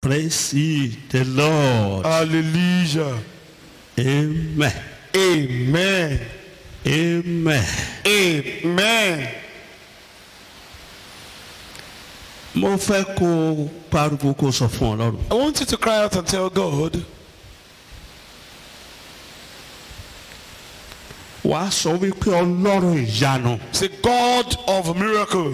Praise ye the Lord. Hallelujah. Amen. Amen. Amen. Amen. Mo fẹ́ kó pariwo kó sọ fún Ọlọ́run. I want you to cry out and tell God. Wàá sọ wípé Ọlọ́run ìyanu. Say, God of miracle.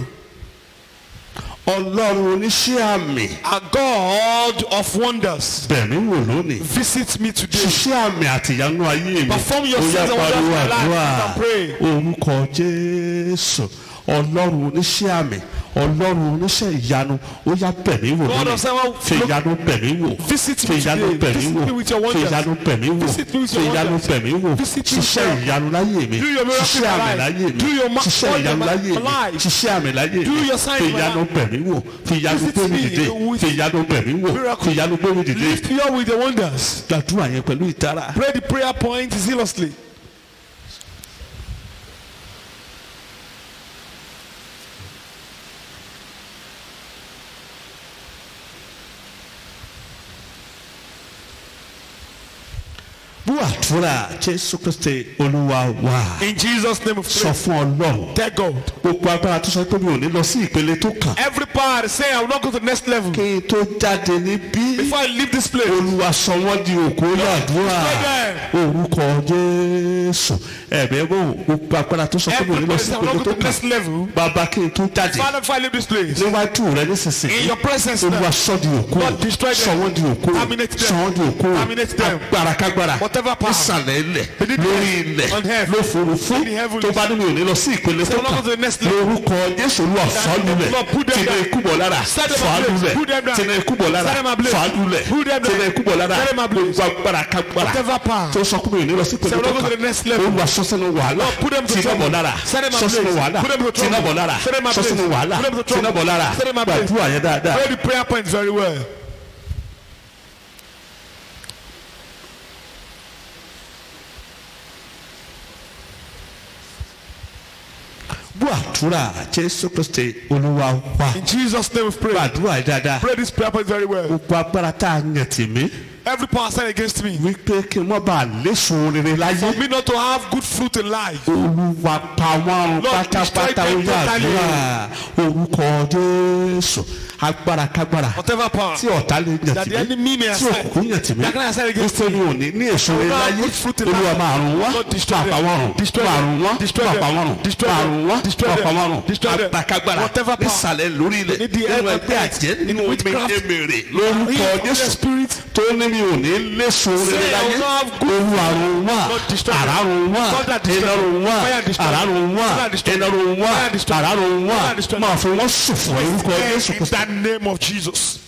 Ọlọ́run oníṣẹ́ àmì. A God of wonders. Bẹ̀mí wò lónìí. Visit me today. Ṣiṣẹ́ àmì àti ìyanu ayé mi. Perform your signs and wonders in my life and pray. Orúkọ Jésù. Ọlọ́run oníṣẹ́ àmì. Ọlọ́run oníṣẹ́ ìyanu. Ó yá bẹ̀mí wò lónìí. Fi ìyanu bẹ̀mí wò. Visit Fi me ìyanu today. bẹ̀mí Visit wò. me with your Fi wonders. ìyanu bẹ̀mí wò. Visit me with Fi your ìyanu wonders. bẹ̀mí wò. Visit me with Ṣiṣẹ́ your ìyanu láyé mi. Do your miracle Ṣiṣẹ́ in àmì my láyé life. mi. Do your Ṣiṣẹ́ ìyanu láyé mi. life. Ṣiṣẹ́ àmì láyé mi. Do your signs Fi in my ìyanu life. bẹ̀mí wò. Fi ìyanu Visit gbé mi me dìde. with Fi ìyanu bẹ̀mí wò. miracle. Fi ìyanu gbé mi dìde. Lift me up with the wonders. Gbàdúrà yẹn pẹ̀lú ìtara. Pray the prayer point zealously. Àdúrà Jésù Kristi Olúwa wa. In Jesus' name of Sọ prayer. fún Ọlọ́run. Tell God. Gbogbo agbára tó sọ pé mi ò ní lọ sí ìpele tó kàn. Every power is saying I will not go to the next level. Kí n tó jáde níbí. Before I leave this place. Olúwa sọ wọ́n di òkú àdúrà. Orúkọ Jésù. Ẹ̀bẹ̀ bò gbogbo agbára tó sọ pé mi ò ní lọ Everybody sí say I will ìpele not go tó to the next kàn. level. Bàbá kí n tó jáde. Father, before I leave this place. Níwájú rẹ In nísinsìnyí. your presence now. Olúwa sọ di òkú. Lord, destroy them. Sọ wọ́n di òkú. Terminate them. Sọ wọ́n di òkú. Terminate them. Agbára kágbára. Whatever power. Nísàlẹ̀ ilẹ̀. Beneath Lórí earth, on ilẹ̀. earth, Lófurufú. in the heavens. Tó bá ní mi ò ní lọ sí ìpele Say, tó I will not kàn. go to the next level. Lórúkọ Jésù Olúwa fàálùlẹ̀. Lord, put them Tìǹà down. ikú bọ̀ lára. Set them Fàálùlẹ̀. ablaze. Put them down. Tìǹà ikú bọ̀ lára. Set them ablaze. Fàálùlẹ̀. Put them down. Tìǹà ikú bọ̀ lára. Set them ablaze. Gbogbo agbára kágbára. Whatever power. Tó sọ pé mi ò ní lọ sí ìpele Say, I will tó not go to the kàn. next level. Olúwa sọ sínú wàhálà. Lord, put them to Tìǹà trouble. bọ̀ lára. Set them Sọ sínú ablaze. wàhálà. Put them to trouble. Tìǹà bọ̀ lára. Set them Sọ ablaze. sínú wàhálà. Put them to trouble. Tìǹà bọ̀ lára. Set them ablaze. Gbàdúrà yẹn dáadáa. Pray the prayer point very well. Àdúrà Jésù Kristi Olúwa wa. In Jesus' name we pray. Gbàdúrà yẹn dáadáa. Pray this prayer point very well. Gbogbo agbára tá a yàn tì mí. Every power stand against me. Wípé kí n má bàa léso rere láyé. For me not to have good fruit in life. Olúwa pa wọ́n run Lord, destroy pátápátá them ó yá àdúrà. Orúkọ Jésù. Agbára kágbára. Whatever power. Tí ọ̀tá lè yàn That tì the enemy mí. may Tí assign. òkùnkùn yàn tì mí. That can assign against Wípé mi ò ní ní èso rere láyé. good fruit in Olúwa life. máa run wọ́n. Lord, destroy Máa them. pa wọ́n run. Destroy Máa them. run wọ́n. Destroy Máa them. pa wọ́n run. Destroy Máa them. run wọ́n. Destroy Máa them. pa wọ́n run. Destroy them. Agbára kágbára. Whatever power. Nísàlẹ̀ lórí ilẹ̀. In the Nínú earth ẹgbẹ́ and àjẹ́. in Nínú witchcraft. èmèrè. Lórúkọ In the Jésù. spirit. Tó ní mi ò ní léso rere Say, I láyé. will not have good Olúwa run wọ́n. Lord, destroy them. Àrá run wọ́n. God that destroy Iná them. run wọ́n. Fire destroy Àrá them. run wọ́n. Fire destroy Iná them. run wọ́n. Fire destroy them. Àrá run Fire wọ́n. destroy them. Máa fi wọ́n ṣòfò orúkọ Jésù In Kristi. the name of Jesus.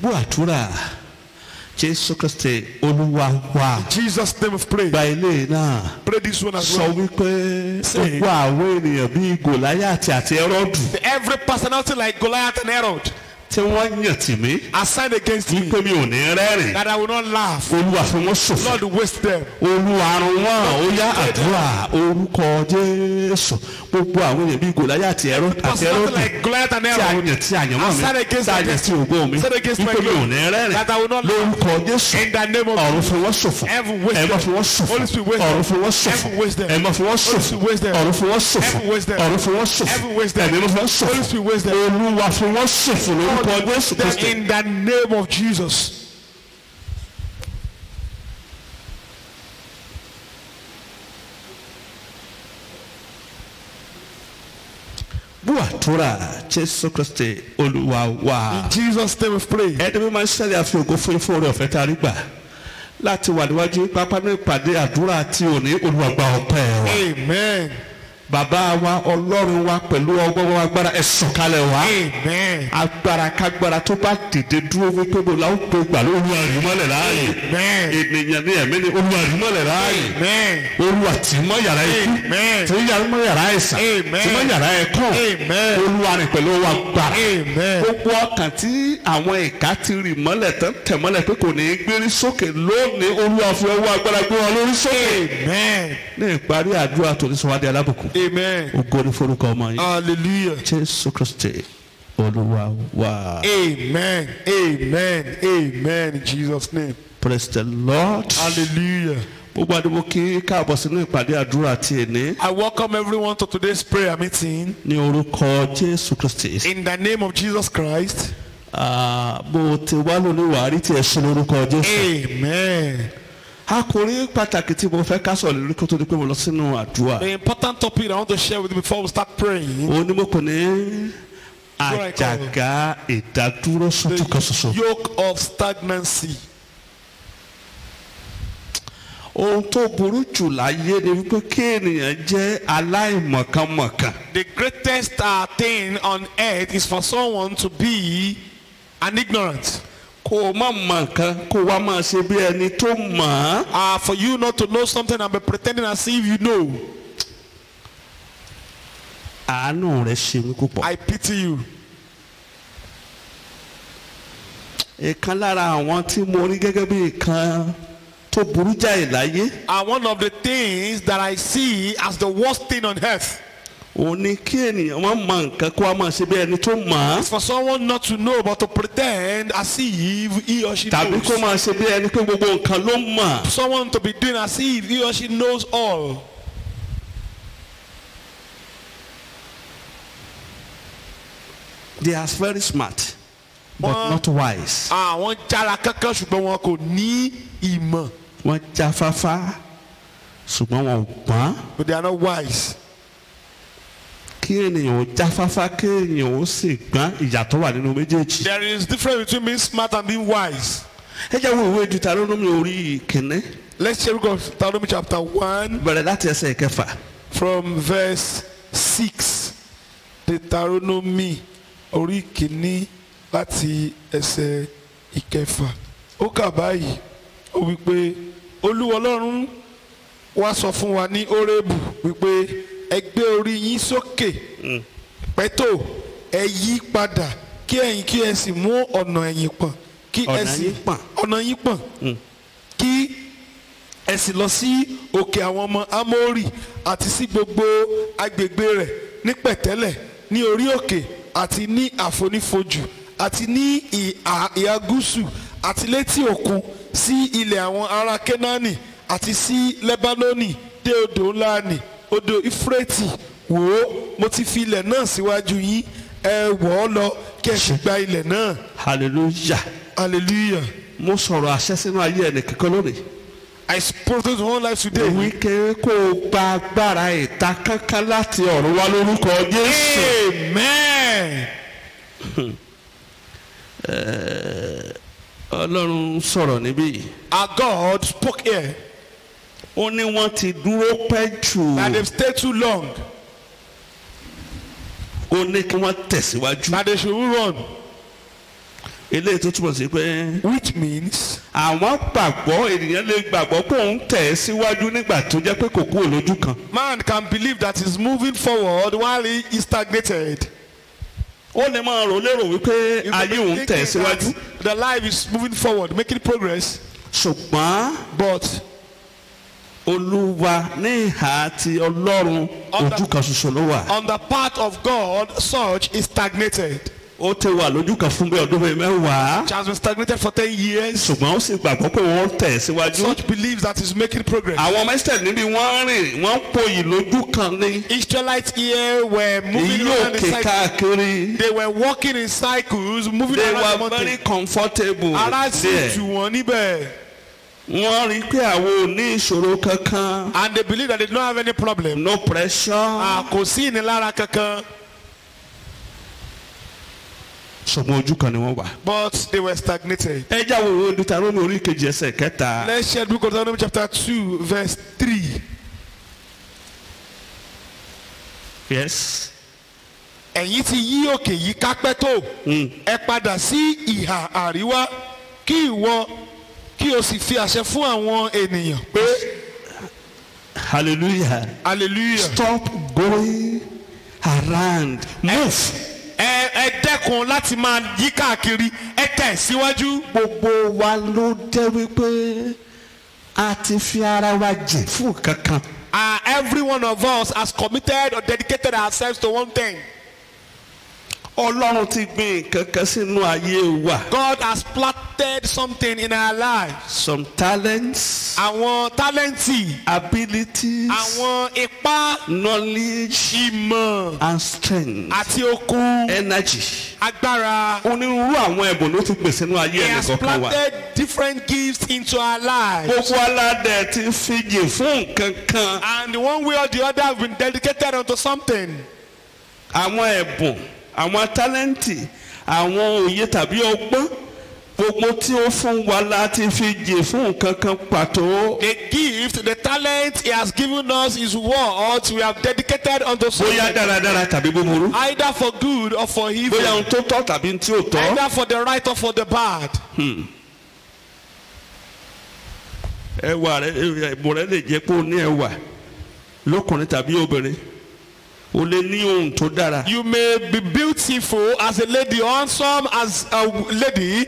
Àdúrà Jésù Kristi Olúwa wa. Jesus' name of prayer. Gba ilé náà. Pray this one as Sọ well. wípé Say. gbogbo àwọn ènìyàn bíi Gòláyátì àti Hẹ́rọ́dù Every personality like Goliath and Herod tí wọ́n yàn tì mí. assigned against me Wípé mi ò ní rẹ́rìn. that I will not laugh. Olúwa fi wọ́n ṣòfò. Lord, waste them. Olúwa run wọ́n. Ó yá àdúrà orúkọ Jésù. Gbogbo àwọn èèyàn bíi Gòláyátì àti Personality Hẹ́rọ́dù like Goliath and tí a Herod yàn tí àyànmọ́ mi assigned against tí a my yàn tí ògbó mi Assigned against my wípé mi ò glory. ní rẹ́rìn. That I will not Lórúkọ Jésù. in the name of Ọ̀run fi wọ́n ṣòfò. Heaven waste Ẹ̀mọ́ them. fi wọ́n ṣòfò. Holy Spirit waste Ọ̀run them. fi wọ́n ṣòfò. Heaven waste them. Ẹ̀mọ́ fi wọ́n Holy ṣòfò. Spirit waste them. Ọ̀run fi wọ́n ṣòfò. Heaven waste them. Ọ̀run fi wọ́n ṣòfò. Heaven waste them. Ẹ̀mí ló fi wọ́n ṣòfò. Holy Spirit waste them. Olúwa fi wọ́n ṣòfò lórúkọ Jésù Kristi. In the name of Jesus. Àdúrà Jésù Kristi Olúwa wa. In Jesus' name we pray. Ẹni mi máa ń ṣẹlẹ̀ àfi ògo fún ifo rẹ̀ ọ̀fẹ́ tá a rí gbà láti wà níwájú pápá ní ìpàdé àdúrà tí ò ní Olúwa gba ọpẹ́ wa. Amen. bàbá wa ọlọ́run wa pẹ̀lú ọgbọ́n wa agbára ẹ sọ̀kalẹ̀ wá. Amen. agbára kágbára tó bá dìde dúró wípé mo la ó pe gbà lórí àrímọ́lẹ̀ láàyè. Amen. ènìyàn ní ẹ̀mí ni olú àrímọ́lẹ̀ láàyè. Amen. olúwa tì mọ́ yàrá ikú. Amen. tì mọ́ yàrá ẹ̀sán. Amen. tì mọ́ yàrá ẹ̀kọ́. Amen. olúwa rìn pẹ̀lú wa agbára. Amen. gbogbo ọkàn tí àwọn ìka ti rì mọ́lẹ̀ tán tẹ̀ mọ́lẹ̀ pé kò ní í gbérí sókè lónìí olúwa fi ọwọ́ agbára gbé wọn lórí sókè. Amen. ní ìparí àdúrà tó ní sọ wá di alábùkún. Amen. ògo ni forúkọ ọmọ yín. Hallelujah. Jésù Kristi olúwa wa. Amen. Amen. Amen. In Jesus' name. Praise the Lord. Hallelujah. gbogbo àdìbò kí káàbọ̀ sínú ìpàdé àdúrà tí èní. I welcome everyone to today's prayer meeting ní orúkọ Jésù Kristi. in the name of Jesus Christ. bó ti wá lónìí wàá rí tiẹ̀ sí lórúkọ Jésù. Amen. àkòrí pàtàkì tí mo fẹ́ ká sọ̀rọ̀ lórí kó tó di pé mo lọ sínú àdúrà. The important topic I want to share with you before we start praying. òun ni mo kò ní àjàgà ìdádúró sójú kan ṣoṣo. The yoke of stagnancy. ohun tó burú jù láyé ni wípé kí ènìyàn jẹ́ aláìmọ̀kànmọ̀kàn. The greatest thing on earth is for someone to be an ignorant. kó o má mọ̀ nǹkan kó o wá máa ṣe bí ẹni tó mọ̀ ọ́. For you not to know something and be pretending as if you know. àánú rẹ̀ ṣe mí púpọ̀. I pity you. ìkan lára àwọn tí mo rí gẹ́gẹ́ bí ìkan tó burú jáì láyé. And one of the things that I see as the worst thing on earth òun ni kí ènìyàn má mọ̀ nǹkan kó wá máa ṣe bí ẹni tó mọ̀ is ọ́. for someone not to know but to pretend as if he or she tàbí kó knows. máa ṣe bí ẹni pé gbogbo nǹkan ló mọ̀. Someone to be doing as if he or she knows all. They are very smart but Wọ́n- not wise. Àwọn jára kankan ṣùgbọ́n wọn kò ní ìmọ̀. wọ́n jáfáfá ṣùgbọ́n wọn ò gbọ́n. But they are not wise. kí ènìyàn ó jáfáfá kí ènìyàn ó sì gbọ́n ìyàtọ̀ wà nínú méjèèjì. There is difference between being smart and being wise. ẹ jẹ́ wo ìwé Deuteronomy orí kìíní Let's share Deuteronomy chapter 1 bẹ̀rẹ̀ láti ẹsẹ̀ ìkẹfà. from verse 6. Deuteronomy orí kìíní láti ẹsẹ̀ ìkẹfà. Ó kà báyìí, ó wí pé Olúwa Ọlọ́run wá sọ fún wa ní Hórébù wípé ẹ gbé orí yín sókè pẹ́tò ẹ yí padà kí ẹ̀yin kí ẹ sì mú ọ̀nà ẹ̀yìn pọ̀n kí ẹ Ọ̀nà sì yín pọ̀n. ọ̀nà yín pọ̀n kí ẹ sì lọ sí òkè àwọn ọmọ Ámórì àti sí gbogbo agbègbè rẹ̀ ní pẹ̀tẹ́lẹ̀ ní orí òkè àti ní àfonífojì àti ní ìhà gúúsù àti létí òkun sí ilẹ̀ àwọn ará Kénáánì àti sí Lẹ́bánónì dé odò ńlá nì odò Ífírẹ́tì wò ó mo ti fi ilẹ̀ náà síwájú yín ẹ wọ̀ ọ́ lọ kí ẹ sì gba ilẹ̀ náà. hallelujah. Hallelujah. mo sọ̀rọ̀ àṣẹ sínú ayé ẹnì kankan lónìí. I spoke to one life today. wíkẹ́ kó o gba agbára ìta kankan láti ọ̀run wá lórúkọ Jésù. Amen. Ọlọ́run sọ̀rọ̀ níbí. Our God spoke here ó ní wọ́n ti dúró pẹ́ jù. that they've stayed too long, ó ní kí wọ́n tẹ̀síwájú. that they should run, eléyìí tó túbọ̀ sí pé which means àwọn gbàgbọ́ ènìyàn lè gbàgbọ́ pé òun tẹ̀ ẹ́ síwájú nígbà tó jẹ́ pé kò kúrò lójú kan. man can believe that he's moving forward while he is stagnated. ó lè máa rò lérò wípé You ayé can be òun tẹ̀ ẹ́ thinking that síwájú. the life is moving forward, making progress, ṣùgbọ́n but Olúwa ní ìhà ti Ọlọ́run ojú kan ṣoṣo ló wà. on the part of God, such is stagnated. ó ti wà lójú kan fún bí ọdún bíi mẹ́wàá. Which has been stagnated for 10 years. ṣùgbọ́n ó sì gbàgbọ́ pé wọ́n tẹ̀ ẹ́ síwájú. Such believes that he's making progress. àwọn mẹ́sítẹ̀ níbi wọ́n rìn wọ́n pòyì lójú kan ní. Israelites here were moving èyí around in òkè cycles. káàkiri. They were walking in cycles, moving they around the were very mountain. comfortable Ara sì there. tù wọ́n níbẹ̀. wọ́n rí pé àwọn ò ní ìṣòro kankan. And they believe that they don't have any problem. no pressure. Kò sí ìnilára kankan. ṣùgbọ́n ojú kan ni wọ́n wà. But they were stagnated. ẹ jáwé ìwé Deuteronomy orí kejì ẹsẹ̀ kẹta. Let's share the book of Deuteronomy chapter 2 verse 3. Yes. ẹ̀yin ti yí òkè yìí kápẹ́ tó ẹ padà sí ìhà àríwá kí ìwọ kí o sì fi àṣẹ fún àwọn ènìyàn pé. Hallelujah. Hallelujah. Stop going around. Move. ẹ dẹ́kun láti máa yí káàkiri ẹ tẹ̀ síwájú. Gbogbo wa ló jẹ́ wípé a ti fi ara wa jìn fún kankan. Every one of us has committed or dedicated ourselves to one thing. Ọlọ́run ti gbìn kankan sínú ayé wa. God has planted something in our lives. Some talents. Àwọn tálẹ́ǹtì. Abilities. Àwọn ipá. Knowledge. Ìmọ̀. And strength. Àti okun. Energy. Agbára. Onírúurú àwọn ẹ̀bùn ló ti gbìn sínú ayé He has ẹnìkọ̀ọ̀kan wa. planted different gifts into our lives. Gbogbo aládẹ ti fi jìn fún nǹkan kan. And one way or the other have been dedicated unto something. Àwọn ẹ̀bùn, àwọn tálẹ́ǹtì, àwọn òye tàbí ọgbọ́n, gbogbo tí ó fún wa láti fi jìn fún nǹkan kan pàtó. The gift, the talent He has given us is what we have dedicated unto something. Bóyá dáradára tàbí búburú. Either for good or for evil. Bóyá ohun tó tọ́ tàbí tí ò tọ́. Either for the right or for the bad. Ẹwà rẹ, ẹ̀bùn rẹ lè jẹ́ pé o ní ẹwà lọ́kùnrin tàbí obìnrin. O lè ní ohun tó dára. You may be beautiful as a lady, handsome as a lady,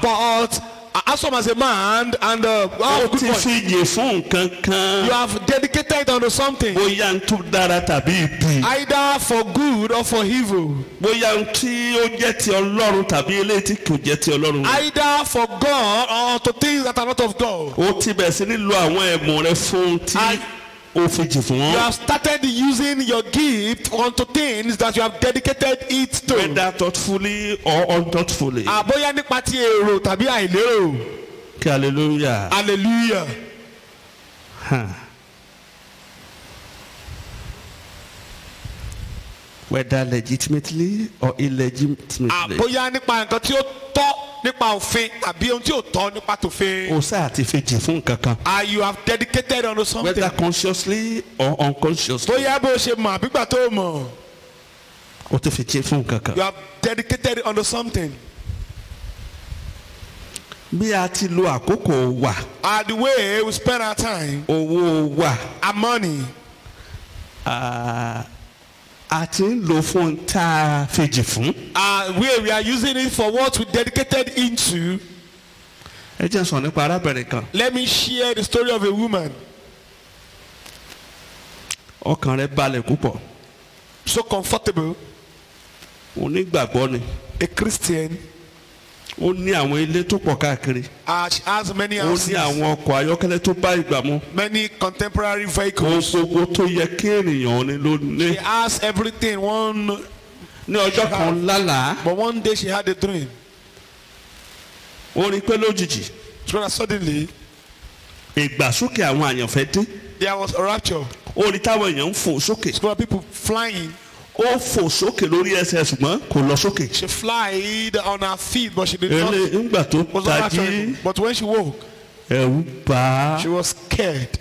but handsome as a man and O good ti voice. fi jìn fún nǹkan kan. You have dedicated unto something. Bóyá ohun tó dára tàbí ibi. Either for good or for evil. Bóyá ohun tí ó jẹ́ ti Ọlọ́run tàbí eléyìí tí kò jẹ́ ti Ọlọ́run. Either for God or to things that are not of God. O ti bẹ̀rẹ̀ sí ní lo àwọn ẹ̀bùn rẹ fún tí o fi jìn fún You wọn. have started using your gift onto things that you have dedicated it to. Whether thoughtfully or unthoughtfully. Bóyá nípa ti èrò tàbí àìlérò. Kí hallelujah. Hallelujah. Whether legitimately or illegitimately. Bóyá nípa nǹkan tí ó tọ́ nípa òfin tàbí ohun tí ò tọ́ nípa tòfin. O sáà ti fi jìn fún nǹkan kan. You have dedicated unto something. Whether consciously or unconsciously. Bóyá bó ṣe mọ̀ àbígbà tó mọ̀. O ti fi jìn fún nǹkan kan. You have dedicated unto something. Bí a ti lo àkókò wa. The way we spend our time. Owó wa. Our money. A ti ń lò fún tá a fi jìn fún. We are using it for what we dedicated into. Ẹ jẹ́ sọ nípa arábìnrin kan. Let me share the story of a woman. Ọkàn rẹ̀ balẹ̀ púpọ̀. So comfortable. Onígbàgbọ́ ni. A Christian. Ó ní àwọn ilé tó pọ̀ káàkiri. She has many Ó houses. ní àwọn ọkọ̀ ayọ́kẹ́lẹ́ tó bá ìgbà mu. Many contemporary Ohun vehicles. gbogbo tó yẹ kí ènìyàn ní ló ní. She has everything. Ní ọjọ́ kan lálàá. But one day she had a dream. Ó rí pé lójijì. So that suddenly Ìgbàsókè àwọn àyànfẹ́ dé. there was a rapture. Ó rí táwọn èèyàn ń fò sókè. So people flying. Ó fò sókè lórí ẹsẹ̀ ṣùgbọ́n kò lọ sókè. She flied on her feet, but she did not. Nígbà tó Was not tají. raptured. But when she woke, Ẹ̀rù bà á. she was scared.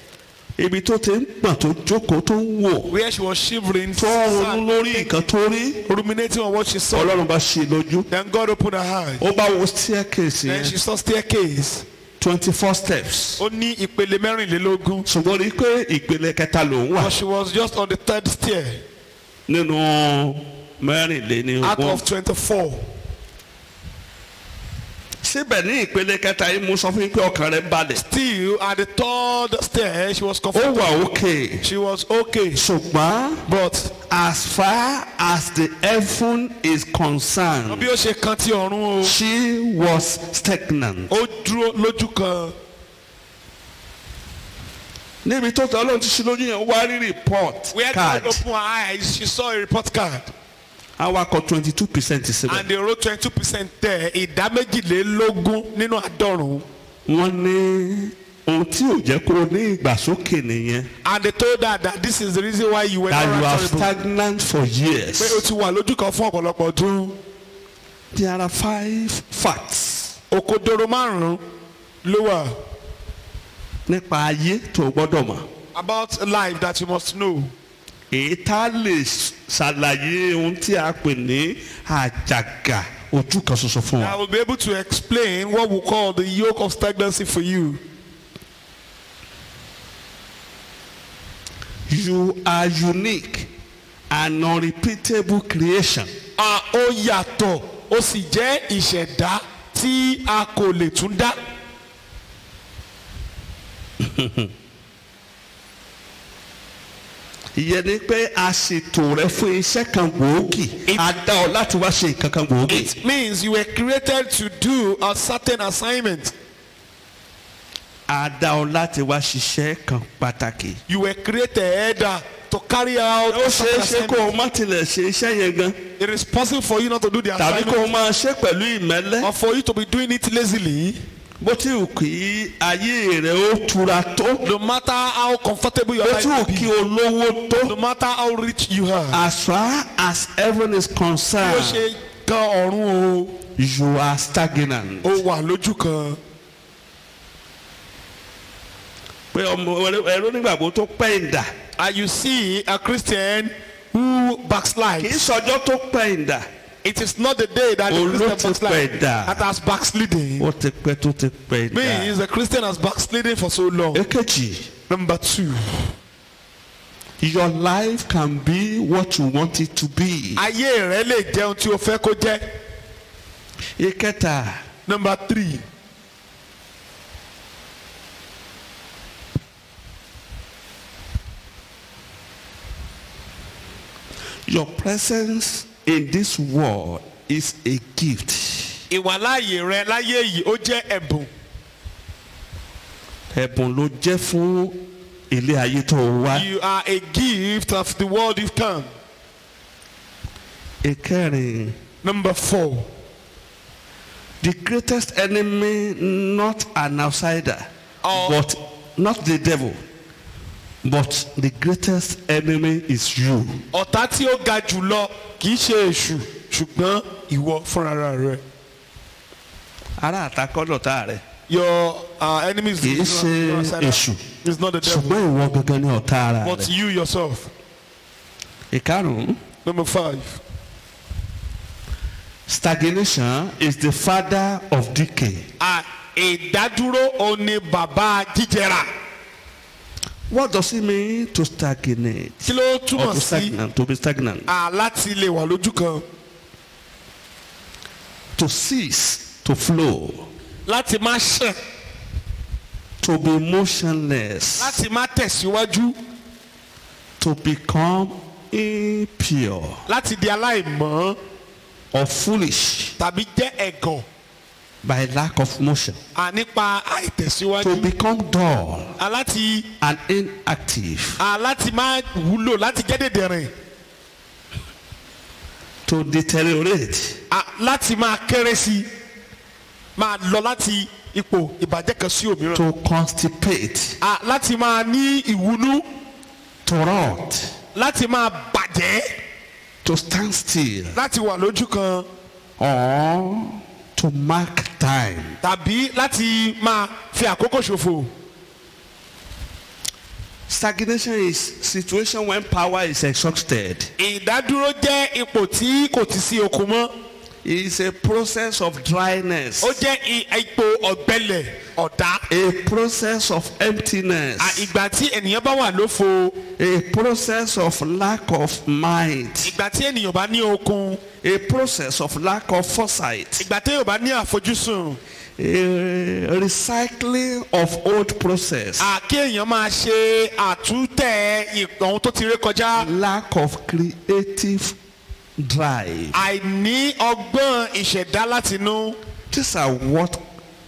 Ibi tó ti ń gbọ̀n tó jókòó tó ń wò. Where she was shivering, Tó ń ronú lórí nǹkan tó rí. ruminating on what she saw. Ọlọ́run bá ṣe lójú. Then God opened her eyes. Ó bá wo staircase Then she yẹn. saw staircase. 24 steps. Ó ní ìpele mẹ́rìnlélógún. Ṣùgbọ́n rí pé ìpele kẹta lòún wà. But she was just on the third stair Nínú mẹ́rìnléní out ogún. of 24. Síbẹ̀ ní ìpele kẹta yìí mo sọ fún yín pé ọkàn rẹ̀ balẹ̀. Still, at the third stair, she was Ó comfortable. wà òkè. She was okay. Ṣùgbọ́n But as far as the heaven is concerned, bí ó ṣe kan ti ọ̀run o, she was stagnant. ó dúró lójú kan. Níbi tó tọ́ Ọlọ́run ti ṣe lójú yẹn, ó wá rí report Where card. God opened her eyes, she saw a report card. Awakọ̀ 22% síbẹ̀. And they wrote 22% there. Ìdá méjìlélógún nínú àádọ́rùn-ún. Wọ́n ní ohun tí ò jẹ́ kúrò ní ìgbàsókè nìyẹn. And they told her that this is the reason why you were That you not are rapturable. stagnant for years. Pé o ti wà lójú kan fún ọ̀pọ̀lọpọ̀ ọdún. There are 5 facts Òkodoro márùn-ún ló wà nípa ayé tó o gbọ́dọ̀ mọ̀. about life that you must know. èyí tá a lè ṣàlàyé ohun tí a pè ní àjàgà ojú kan ṣoṣo fún I wa. will be able to explain what we call the yoke of stagnancy for you. You are unique and unrepeatable creation. Ó yàtọ̀ ó sì jẹ́ ìṣẹ̀dá tí a kò lè tún dá. ìyẹn ni pé a ṣètò rẹ fún iṣẹ́ kan gbòógì a dá ọ láti wá ṣe nǹkan kan gbòógì. It means you were created to do a certain assignment. a dá ọ láti wá ṣiṣẹ́ kan pàtàkì. You were created to carry out ó a ṣeé certain ṣe kó o assignment. má tilẹ̀ ṣe iṣẹ́ yẹn gan It is possible for you not to do the tàbí kó o assignment máa ṣe pẹ̀lú ìmẹ́lẹ́. or for you to be doing it lazily. bó ti wù kí ayé rẹ ó tura tó No matter how comfortable your bó life ti wù may kí be, o lówó tó no matter how rich you are, as far as heaven is bí ó concerned ṣe kan ọ̀run you are stagnant. o, ó wà lójú kan. pé ọmọ ẹ̀rọ nígbàgbọ́ tó pẹ̀yìndà And you see a Christian who kì í backslides. sọjọ́ tó pẹ̀yìndà It is not the day that the Olú Christian ti backslides pẹ̀dà. that has backsliding. ó ti pẹ́ tó ti pẹ̀yìndà. Means the Christian has backsliding for so long. èkejì Number 2, your life can be what you want it to be. ayé rẹ lè jẹun tí o fẹ́ kó jẹ́. ìkẹta Number 3, your presence in this world is a gift. ìwàláàyè rẹ láyé yìí ó jẹ́ ẹ̀bùn. ẹ̀bùn ló jẹ́ fún ilé ayé tó wá. You are a gift of the world you've come. ìkẹrin Number 4, the greatest enemy not an outsider Oh. but not the devil but the greatest enemy is you. ọ̀tá tí ó ga jù lọ kì í ṣe èṣù ṣùgbọ́n ìwọ fúnra rẹ. ará àtakọ́ lọ̀tá rẹ̀ Your enemies kì í ṣe èṣù is not the devil, ṣùgbọ́n ìwọ gangan ni ọ̀tá ara but rẹ̀. you yourself. ìkarùn-ún Number 5, stagnation is the father of decay. ìdádúró òun ni bàbá jíjẹrà. What does it mean to stagnate? Kí ló Or túmọ̀ to sí stagnant, to be stagnant. láti lè wà lójú kan, To cease to flow. láti má ṣàn, To be motionless. láti má tẹ̀síwájú, To become impure láti di aláìmọ́ or foolish tàbí jẹ́ ẹ̀gàn by lack of motion. nípa To àìtẹ̀síwájú, become dull láti and inactive. láti má wúlò, láti jẹ́ dèdèrìn, To deteriorate. láti máa kéré sí, máa lọ láti ipò ìbàjẹ́ kan sí òmíràn, To constipate. láti máa ní ìwúnú, To rot. láti máa bàjẹ́, To stand still. láti wà lójú kan, Or to mark time. tàbí láti máa fi àkókò ṣòfò. Stagnation is situation when power is exhausted. Ìdádúró jẹ́ ipò tí kò ti sí okun mọ́. It is a process of dryness. Ó jẹ́ ipò ọ̀gbẹlẹ̀, ọ̀dá. A process of emptiness. Ìgbà tí ènìyàn bá wà lófo, A process of lack of might. ìgbà tí ènìyàn bá ní okun, A process of lack of foresight. ìgbà tí ènìyàn bá ní àfojúsùn, A recycling of old process. kí èèyàn máa ṣe àtúntẹ̀ ohun tó ti ré kọjá. Lack of creative drive. Àìní ọgbọ́n ìṣẹ̀dá látinú. These are what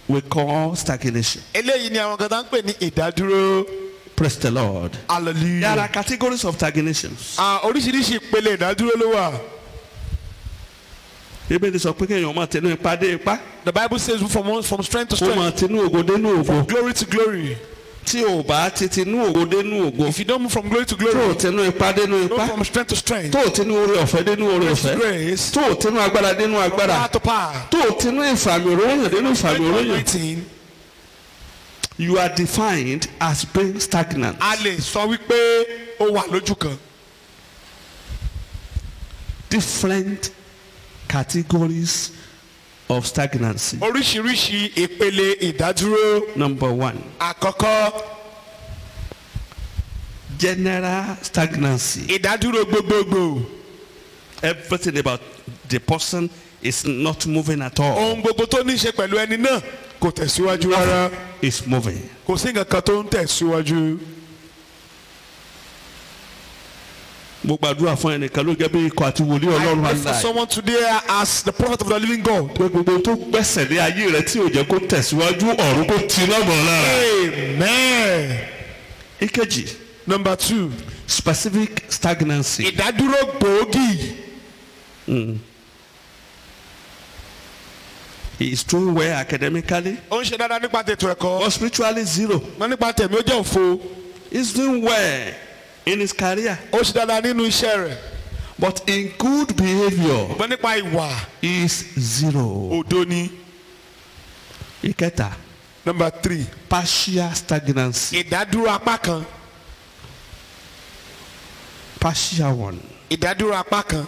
we call stagnation. Eléyìí ni àwọn kan tá ń pè ní ìdádúró. Praise the Lord. There Hallelujah. are categories of stagnations. Oríṣiríṣi ìpele ìdádúró ló wà. Bíbélì sọ pé kéèyàn máa tẹnu ipá dé ipá. The Bible says from strength to Ó máa strength, tinú ògo dénú ògo. glory to glory. Tí o bá ti tinú ògo dénú ògo. If you don't move from glory to Tó o glory, tinú ipá dénú go ipá. from strength to strength, Tó o tinú oore ọ̀fẹ́ dénú oore ọ̀fẹ́. grace, Tó o tinú agbára dénú agbára. power to power, Tó o tinú ìfàmì òróyàn dénú ìfàmì òróyàn. anointing, You are defined as being stagnant. a lè sọ wípé ó wà lójú kan. different categories of stagnancy. Oríṣiríṣi ìpele ìdádúró. Number 1, Àkọ́kọ́, general stagnancy. ìdádúró gbogbogbò. Everything about the person is not moving at all. Ohun gbogbo tó ní í ṣe pẹ̀lú ẹni náà kò tẹ̀síwájú rárá. Is moving. Kò sí nǹkan kan tó ń tẹ̀síwájú. Mo gbàdúrà fún ẹnìkan ló jẹ́ bí ikọ̀ àti wòlíì Ọlọ́run I pray for aláì. someone today as the prophet of the living God. Pé gbogbo tó gbẹ̀sẹ̀ lé ayé rẹ tí ò jẹ́ kó tẹ̀síwájú ọ̀run kó ti lọ́gbọ̀n lára. Amen. Ìkejì, Number 2, specific stagnancy. ìdádúró gbòógì. He is doing well academically, Ó ń ṣe dáadáa nípa tètò ẹ̀kọ́. but spiritually zero. Wọ́n nípa tẹ̀mí ó jẹ́ òfo. He's doing well in his career, Ó ṣe dáadáa nínú iṣẹ́ rẹ̀. but in good behavior Wọ́n nípa ìwà is zero. òdo ni. Ìkẹta, Number 3, partial stagnancy. ìdádúró apá kan. Partial one. Ìdádúró apá kan.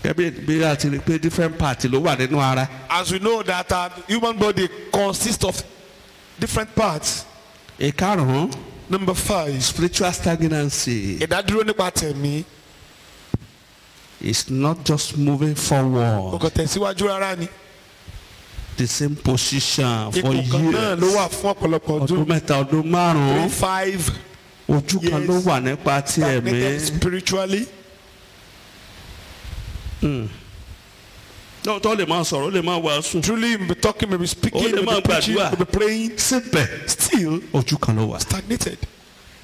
Bí a ti rí pé different parts ló wà nínú ara. As we know that human body consists of different parts. Ìkarùn-ún, Number 5, spiritual stagnancy ìdádúró nípa tẹ̀mí. is not just moving forward Kò tẹ̀síwájú rárá ni. the same position for Ipò kan náà ló years. wà fún ọ̀pọ̀lọpọ̀ Ọdún ọdún. mẹ́ta, ọdún márùn-ún, 5 ojú kan ló wà nípa ti stagnated ẹ̀mí. spiritually. Lọ́tọ̀ lè máa sọ̀rọ̀, ó lè máa wàásù. Truly, you may be talking, may be speaking, Ó lè may máa be preaching, gbàdúrà. may be praying. Síbẹ̀, Still ojú kan ló wà. stagnated.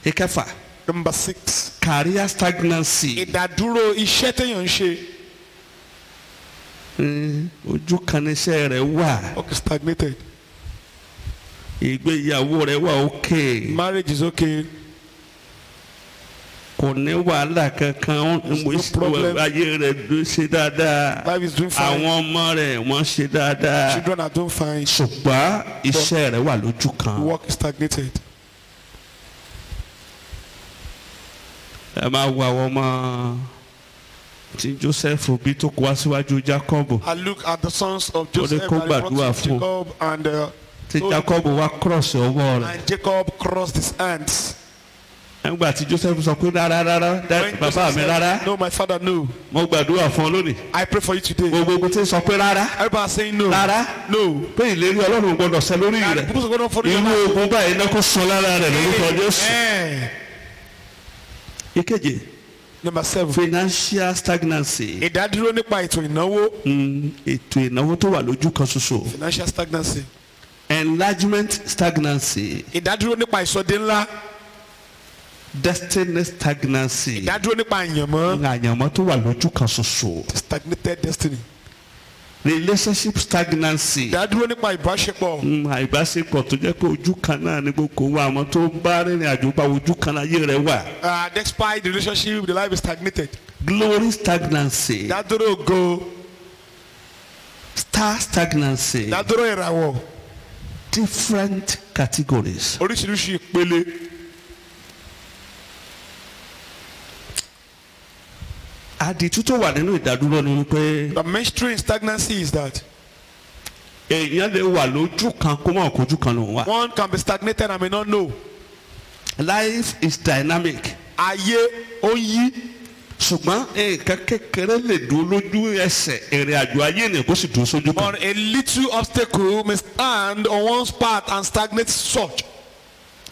Ìkẹfà, Number 6, career stagnancy. ìdádúró iṣẹ́ téèyàn ń ṣe. Ojú kan níṣẹ́ rẹ̀ wà. Okay, stagnated. Ìgbéyàwó rẹ̀ wà okay. Marriage is okay. Kò ní wàhálà kankan. problem. Ayé rẹ̀ ló ṣe dáadáa. Life is doing fine. Àwọn ọmọ rẹ̀ wọ́n ṣe dáadáa. Children are doing fine. Ṣùgbọ́n iṣẹ́ rẹ̀ wà lójú kan. Work is stagnated. Ẹ máa wo àwọn ọmọ tí Joseph bí tó kó wá síwájú Jacob. I look at the sons of Joseph kó that brought gbàdúrà to fún. Jacob, and Tí Jacob wá cross ọwọ́ rẹ̀. and Jacob crossed his hands. Nígbà tí Joseph sọ pé rárá When bàbá Joseph mi said, rárá, no, my father, no. mo gbàdúrà fún ọ lónìí. I pray for you today. Gbogbo ogun tí ń sọ pé rárá Everybody is saying no. rárá No. pé ìlérí Ọlọ́run gbọdọ̀ ṣẹ lórí And rẹ̀. people are going to follow Irú you. ogun báyìí náà kó sọ lára rẹ̀ lórúkọ Jésù. Amen. Ìkeje, Number 7, financial stagnancy. ìdádúró nípa ètò ìnáwó. Ètò ìnáwó tó wà lójú kan ṣoṣo. Financial stagnancy. Enlargement stagnancy. Ìdádúró nípa ìsọdé ńlá. Destiny stagnancy. Ìdádúró nípa àyànmọ́. Àyànmọ́ tó wà lójú kan ṣoṣo. Stagnated destiny. Relationship stagnancy. Ìdádúró nípa ìbáṣepọ̀. Àìbáṣepọ̀ tó jẹ́ pé ojú kan náà ni gbogbo wa àwọn tó bá rìnrìn àjò bá ojú kan láyé rẹ̀ wà. Despite the relationship, the life is stagnated. Glory stagnancy. Ìdádúró ògo. Star stagnancy. Ìdádúró ìràwọ̀. Different categories. Oríṣiríṣi ìpele. Àdìtú tó wà nínú ìdádúró ni wípé The mystery in stagnancy is that èèyàn lè wà lójú kan kó mọ̀ kójú kan ló ń wà. one can be stagnated and may not know. Life is dynamic. Ayé ó yí. Ṣùgbọ́n nǹkan kékeré lè dúró lójú ẹsẹ̀ ìrìn àjò ayé ni kó sì dúró sójú kan. But a little obstacle may stand on one's path and stagnate such.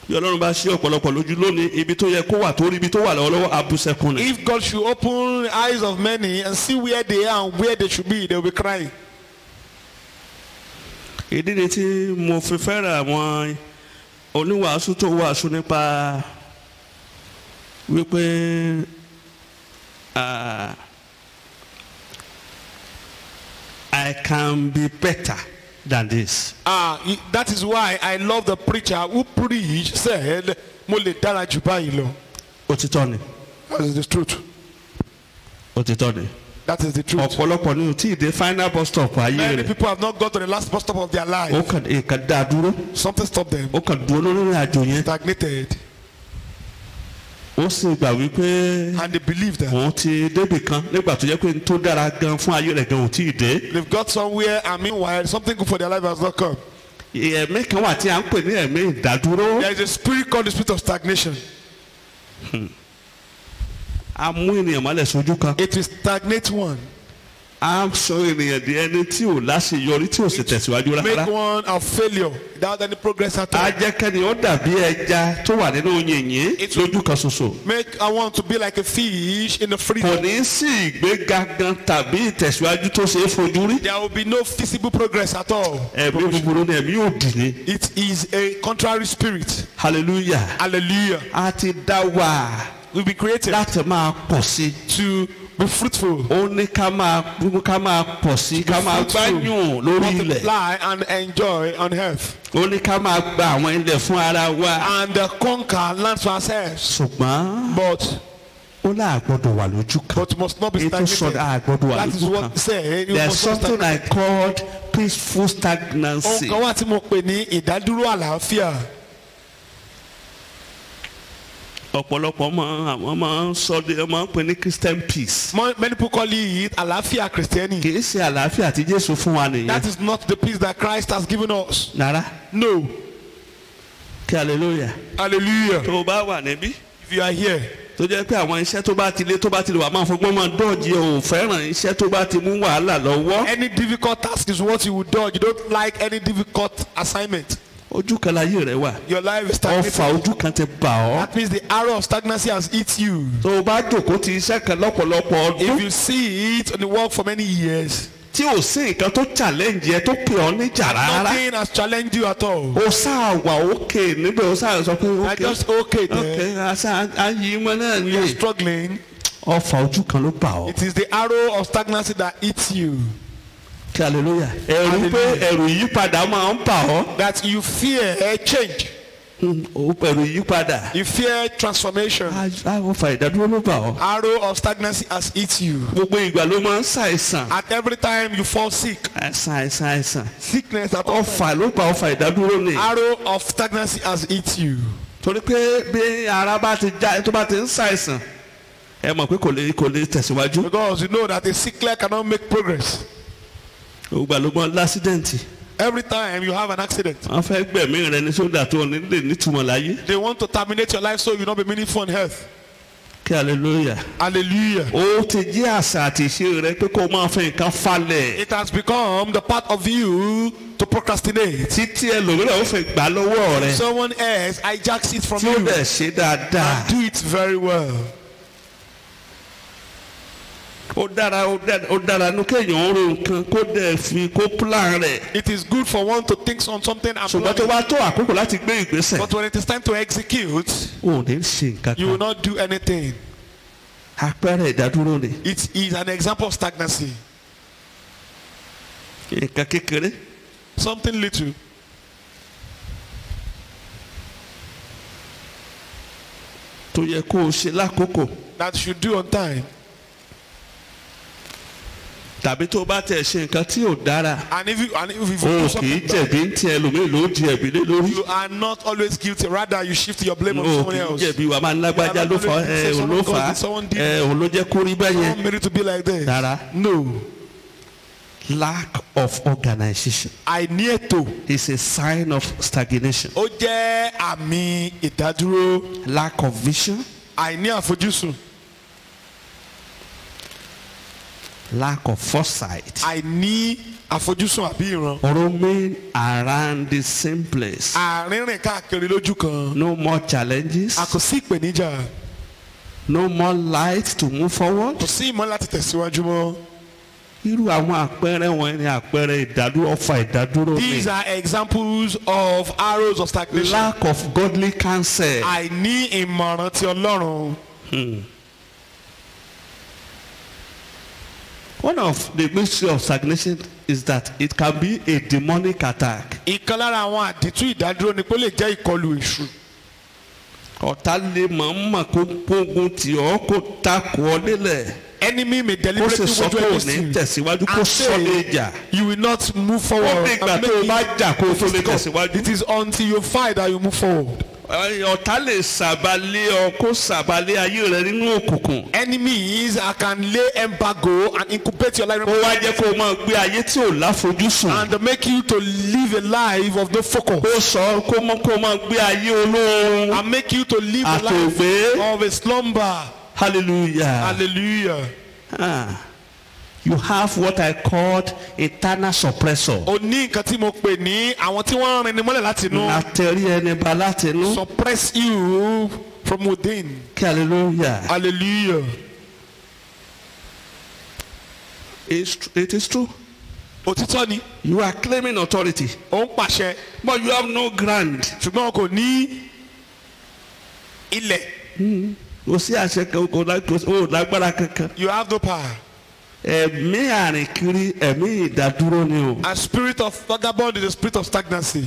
Bí Ọlọ́run bá ṣí ọ̀pọ̀lọpọ̀ lójú lónìí ibi tó yẹ kó wà tó rí ibi tó wà lọ́wọ́lọ́wọ́ abúṣẹ́kùn ni. If God should open the eyes of many and see where they are and where they should be, they will be crying. Ìdí ni tí mo fi fẹ́ràn àwọn oníwàásù tó wàásù nípa wípé I can be better than this. That is why I love the preacher who preached, said, mo lè dára jù báyìí lọ. Òtítọ́ ni. That is the truth. Òtítọ́ ni. That is the truth. Ọ̀pọ̀lọpọ̀ ni o tí ì dé final bus stop ayé Many rẹ̀. people have not got to the last bus stop of their life. Ó kàn dá dúró. Something stopped them. Ó kàn dúró lórí àjò yẹn. Stagnated. ó sì gbà wípé and they believe that òun ti débì kan nígbà tó jẹ́ pé n tó dára gan fún ayé rẹ̀ gan ò tí ì dé. they've got somewhere and meanwhile something good for their life has not come. ẹ̀mí kan wà tí a ń pè ní ẹ̀mí ìdádúró. There is a spirit called the spirit of stagnation. a mú ènìyàn mọ́lẹ̀ sójú kan. It will stagnate one. a sọ ènìyàn di ẹni tí ò láṣeyọrí tí ò sì tẹ̀síwájú Make rárá. one a failure without any progress at all. a jẹ́ kẹ́ni ó dàbí ẹja tó wà nínú yìnyín lójú kan ṣoṣo. Make I want to be like a fish in the kò freezer. ní sí ìgbéga gan tàbí ìtẹ̀síwájú tó ṣe é fojú rí. There will be no visible progress at all. ẹ̀mí búburú ni ẹ̀mí òdì ni. It is a contrary spirit. hallelujah. Hallelujah. a ti dá wa We'll be created láti máa pọ̀ sí. to be fruitful, ó ní ká máa pọ̀ sí ká máa gbáyùn lórí ilẹ̀. multiply and enjoy on earth, ó ní ká máa gba àwọn ilẹ̀ fún ara wa. and conquer lands for ourselves. ṣùgbọ́n But ó là gbọ́dọ̀ wà lójú kan. must not be ètò stagnated. sọ̀rọ̀ àgbọ̀dọ̀ wà That is lójú what kan. he said. You there is must not something I stagnate. called peaceful stagnancy. Ohun kan wà tí mo pè ní ìdádúró àlàáfíà. ọ̀pọ̀lọpọ̀ àwọn máa ń sọ de máa ń pè ní Christian peace. Many people call it àlàáfíà Christianity. kì í ṣe àlàáfíà tí Jésù fún wa nìyẹn. That is not the peace that Christ has given us. rárá. No. kí hallelujah. Hallelujah. tó o bá wà níbí. If you are here, tó jẹ́ pé àwọn iṣẹ́ tó bá ti lé wà máa fọgbọ́n máa dọ́ọ̀jì ò fẹ́ràn iṣẹ́ tó bá ti mú wàhálà lọ́wọ́. any difficult task is what you would dodge. You don't like any difficult assignment. ojú kan láyé rẹ wà. Your life is stagnated. ọfà ojú kan ti bà ọ́. That means the arrow of stagnancy has hit you. tó o bá jókòó ti iṣẹ́ kan lọ́pọ̀lọpọ̀ If ọdún. you see it on the work for many years, tí ò sí nǹkan tó challenge ẹ tó pè ọ́ níjà rárá. nothing has challenged you at all. o sáà wà òkè níbẹ̀ o sáà sọ pé I just okay there. ayé mọ́ náà You are ni. struggling. ọfà ojú kan ló bà ọ́. It is the arrow of stagnancy that hits you. kí hallelujah. ẹ̀rù pé ẹ̀rù ìyípadà máa ń bà ọ́. That you fear a change. ẹ̀rù ìyípadà. You fear transformation. ọfà ìdádúró ló bà ọ́. Arrow of stagnancy has hit you. gbogbo ìgbà ló máa ń ṣàìsàn. At every time you fall sick, àìsàn. sickness at all. ọfà ló bà ọfà ìdádúró ni. Arrow of stagnancy has hit you. torí pé bí ara bá ti já tó bá ti ń ṣàìsàn ẹ mọ̀ pé kò lè tẹ̀síwájú. Because you know that a sick leg cannot make progress. ògbà ló gbọ́n lásídẹ̀ǹtì. Every time you have an accident, wọ́n fẹ́ gbẹ̀mí rẹ ní sódà tó ní lè nítumọ̀ láyé. they want to terminate your life so you will not be meaningful on earth. kí hallelujah. Hallelujah. ó ti jẹ́ àṣà àti ìṣe rẹ pé kó o máa fẹ́ nǹkan falẹ̀. It has become the part of you to procrastinate. títí ẹlòmíràn ó fẹ́ gbà lọ́wọ́ rẹ. Someone else hijacks it from tí ó you dẹ̀ ṣe dáadáa. and do it very well. ó dára ní kéèyàn ó ro nǹkan kó dẹ̀ fi kó plan rẹ̀. It is good for one to think on something and ṣùgbọ́n tó plan bá tó àkókò láti gbé ìgbésẹ̀. it. But when it is time to execute, ò ní ṣe nǹkan you will kan. not do anything. àpẹẹrẹ ìdádúró ni. It is an example of stagnancy. nǹkan kékeré. Something little. tó yẹ kó o ṣe lákòókò. That you should do on time. tàbí tó bá tẹ̀ ṣe nǹkan tí ò dára. And if you o do kì í something bad, jẹ̀bi ń tiẹ̀ lómi ló di ẹ̀bi lé lórí. you are not always guilty. Rather, you shift your blame on o someone kì í else. jẹ̀bi wà máa ń lágbájá ló fà òun ló fà òun ló jẹ́ kó rí bẹ́ẹ̀ Someone yẹn. made it to be like this. Rárá. No. lack of organization Àìní ètò. is a sign of stagnation. Ó jẹ́ àmì ìdádúró. lack of vision, Àìní àfojúsùn. lack of foresight, Àìní àfojúsùn àbí ìran. roaming around the same place. Àrínrìn káàkiri lójú kan. No more challenges, A kò sí ìpèníjà. no more light to move forward. Kò sí ìmọ̀ láti tẹ̀síwájú mọ́. irú àwọn àpẹẹrẹ wọn ni àpẹẹrẹ ìdádúró ọfà ìdádúró These ni. are examples of arrows of stagnation. lack of godly counsel. Àìní ìmọ̀ràn ti Ọlọ́run. One of the mystery of stagnation is that it can be a demonic attack. Ìkan lára àwọn àdìtú ìdádúró ni pé ó lè jẹ́ ìkọlù èṣù. ọ̀tá lè mọ̀ kó gbógun tì ọ́ kó takò ọ́ nílẹ̀. Enemy may kó sì deliberately sọ wage pé ò against ní you tẹ̀síwájú kó and sọ lè say jà. you will not move ó forward. ní ìgbà And tó o bá make jà kó o tó lè it- tẹ̀síwájú. It is until you fight that you move forward. ọ̀tá lè sàbálẹ̀ ọ kó sàbálẹ̀ ayé rẹ nínú òkùnkùn. Enemies can lay embargo and incubate your life. ó wá jẹ́ kó o máa gbé ayé tí ò láfojúsùn. And make you to live a life of no focus. ó sọ kó o máa gbé ayé olóorun. And make you to live a life of a slumber. Hallelujah. Hallelujah. You have what I called eternal suppressor. O ní nǹkan tí mo pè ní àwọn tí wọ́n rìn ní mọ́lẹ̀ láti inú. Àtẹ̀rí ẹni ba láti inú. Suppress you from within. Hallelujah. Hallelujah. It is true. Òtítọ́ ni. You are claiming authority. Ó ń pàṣẹ. But you have no ground. Ṣùgbọ́n o kò ní ilẹ̀. Kò sí àṣẹ kò lágbára kankan. You have no power. Ẹ̀mí àrìnkiri ẹ̀mí ìdádúró ni o. A spirit of vagabond is a spirit of stagnancy.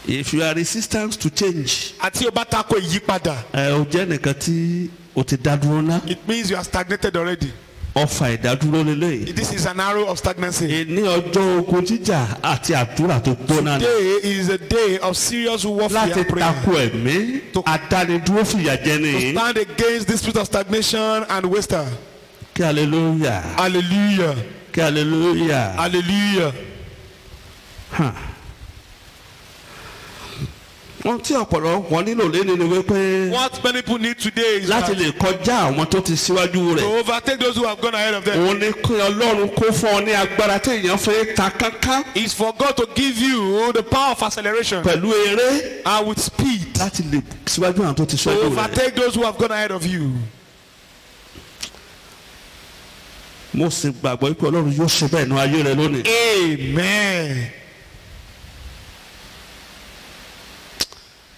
If you are resistant to change. Àti o bá tako ìyípadà. O jẹ́ nìkan tí o ti dádúró ná. It means you are stagnated already. Ọfà ìdádúró lélẹ́yìí. This is an arrow of stagnancy. Ní ọjọ́ ogun jíjà àti àdúrà tó gbóná ni. Today is a day of serious warfare and prayer. Láti tako ẹ̀mí àdánidúró fìyà jẹ nìyí. To stand against this spirit of stagnation and waster. Kí hallelujah. Hallelujah. Kí hallelujah. Hallelujah. Wọ́n tí ọ̀pọ̀lọpọ̀ nílò lẹ́nu ni wípé. What many people need today is láti lè kọjá àwọn tó ti síwájú rẹ̀. to overtake those who have gone ahead of them. Òun ni kí Ọlọ́run kó fún ọ ní agbára tí èèyàn fẹ́ ta kánkán. Is for God to give you the power of acceleration. Pẹ̀lú eré. And with speed. Láti lè síwájú àwọn tó ti To síwájú rẹ̀. overtake those who have gone ahead of you. Mo sì gbàgbọ́ pé Ọlọ́run yóò ṣe bẹ́ẹ̀ nínú ayé rẹ lónìí. Amen.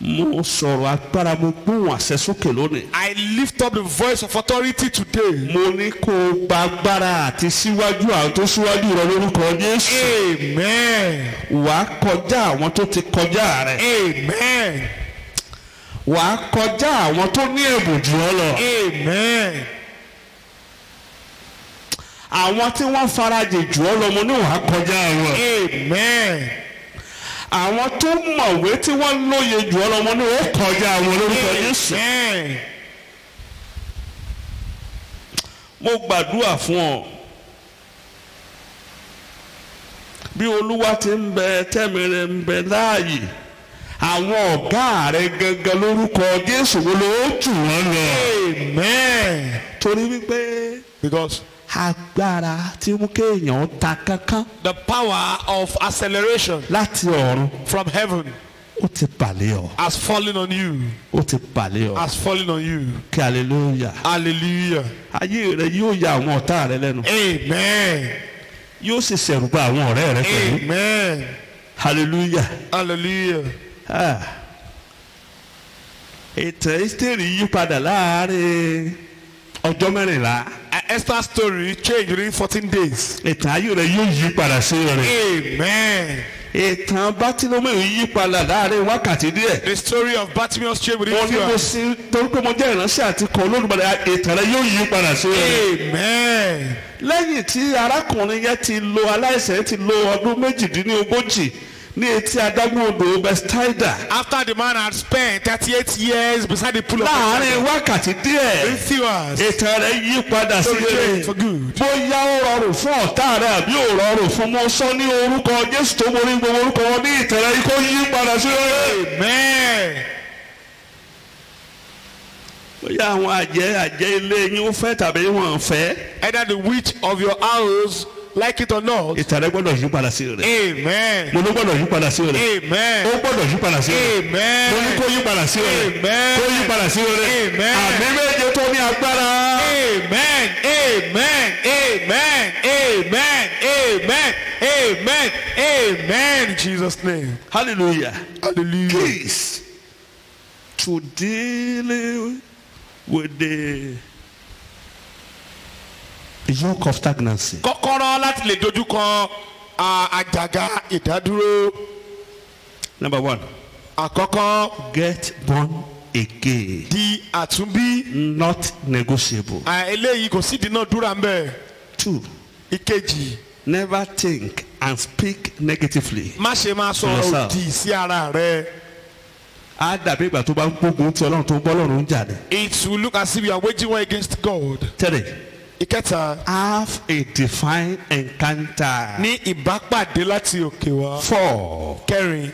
Mo sọ̀rọ̀ agbára mo gbóhùn àṣẹ sókè lónìí. I lift up the voice of authority today. Mo ní kó o gba agbára àti síwájú àwọn tó síwájú rẹ lórúkọ Jésù. Amen. Wà á kọjá àwọn tó ti kọjá rẹ. Amen. Wà á kọjá àwọn tó ní ẹ̀bùn jù ọ́ lọ. Amen. Àwọn tí wọ́n farajì jù ọ́ lọ mo ní wà á kọjá wọn. Amen. Àwọn tó mọ̀wé tí wọ́n lóye jù ọ́ lọ mo ní wà á kọjá wọn lórúkọ Jésù. Amen. Mo gbàdúrà fún ọ. Bí Olúwa ti ń bẹ tẹ́mi rẹ̀ ń bẹ láàyè. Àwọn ọ̀gá rẹ̀ gangan lórúkọ Jésù wo ló jù wọ́n lọ. Amen. Torí wípé. Because agbára tí mú kéèyàn ta kánkán. the power of acceleration láti ọ̀run. from heaven. Ó ti balẹ̀ ọ. Has fallen on you. Ó ti balẹ̀ ọ. Has fallen on you. Kí hallelujah. Hallelujah. Ayé rẹ yóò ya àwọn ọ̀tá rẹ lẹ́nu. Amen. Yóò sì ṣẹ̀rù bà àwọn ọ̀rẹ́ rẹ pẹ̀lú. Amen. Hallelujah. Hallelujah. Ètò Ẹ́sítérì yí padà láàárín ọjọ́ mẹ́rìnlá. Esther's story changed within 14 days. Ìtàn ayé rẹ yóò yí padà sí rẹ. Amen. Ìtàn Bátílómẹ́ù yí padà láàárín wákàtí díẹ̀. The story of Bartimaeus changed within Mo ní mo sí torí pé mo jẹ́ ìránṣẹ́ àti kan Olódùmarè ìtàn rẹ yóò yí padà sí rẹ. Amen. Lẹ́yìn tí arákùnrin yẹn ti lo aláìsàn yẹn ti lo ọdún 18 ní etí adágún odò Bethsaida. After the man had spent 38 years beside the pool of láàárín wákàtí díẹ̀ ìtàn rẹ̀ yí padà sí rere. Bóyá ó rọrùn fún ọ̀tá rẹ̀ àbí ó rọrùn fún mọ́ sọ ní orúkọ Jésù tó borí gbogbo orúkọ wọn ní ìtàn rẹ̀ kó yí padà sí rere. Amen. Bóyá àwọn àjẹ́ ilé yín ó fẹ́ tàbí wọn fẹ́. Either the witch of your house like it or not. Ìtàn rẹ̀ gbọ́dọ̀ yí padà sí rere. Amen. Mo ló gbọ́dọ̀ yí padà sí rere. Amen. Ó gbọ́dọ̀ yí padà sí rere. Amen. Mo ní kó yí padà sí rere. Amen. Kó yí padà sí rere. Amen. Àmì méje tó ní agbára. Amen. Amen. Amen. Amen. Amen. Amen. Amen. In Jesus' name. Hallelujah. Hallelujah. Keys to deal with the yoke of stagnancy. Kọ́kọ́rọ́ láti lè dojú kọ àjàgà ìdádúró. Number 1. Àkọ́kọ́. Get born again. Di àtúnbí. Not negotiable. Eléyìí kò sí ìdínàdúrà ń bẹ̀. 2. Ìkejì. Never think and speak negatively. má ṣe máa sọ̀rọ̀ òdì sí ara rẹ. á dàbí ìgbà tó bá ń gbógun ti Ọlọ́run tó ń bọ́ Ọlọ́run jà ní. It will look as if you are waging war against God. tẹ́lẹ̀. ìkẹta. have a divine encounter. ní ìbápàdé láti òkè wá. 4. kẹrin.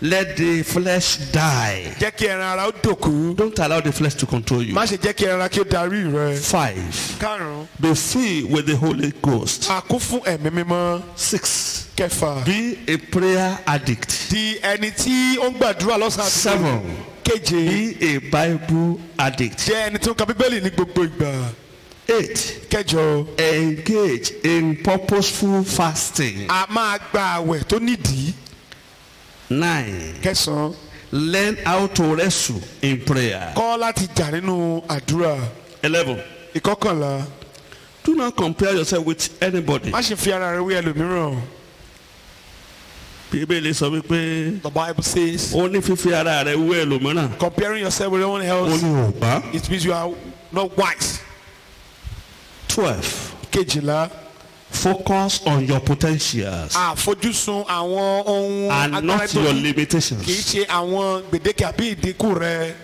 let the flesh die. jẹ́ kí ẹran ara ó dòkú. don't allow the flesh to control you. má ṣe jẹ́ kí ẹran ara kí ó darí rẹ. 5. karùn-ún. be filled with the Holy Ghost. a kún fún ẹ̀mí mímọ́. 6. kẹfà. be a prayer addict. di ẹni tí ó ń gbàdúrà lọ́sàn-án. 7. keje. be a Bible addict. jẹ́ ẹni tó ń ka bíbélì ní gbogbo ìgbà. 8. kẹjọ. engage in purposeful fasting. a máa gba àwẹ̀ tó nídìí. 9. kẹsàn-án. learn how to wrestle in prayer. kọ́ láti jà nínú àdúrà. 11. ìkọkànlá. do not compare yourself with anybody. má ṣe fi ara rẹ wé ẹlòmíràn. Bíbélì sọ wípé. The Bible says. ó ní fífi ara rẹ wé ẹlòmíràn. comparing yourself with anyone else. ó ní ògbà. it means you are not wise. 12. kejìlá. focus on your potentials. àfojúsùn àwọn ohun and not your limitations. kì í ṣe àwọn gbèdéke àbí ìdínkù rẹ.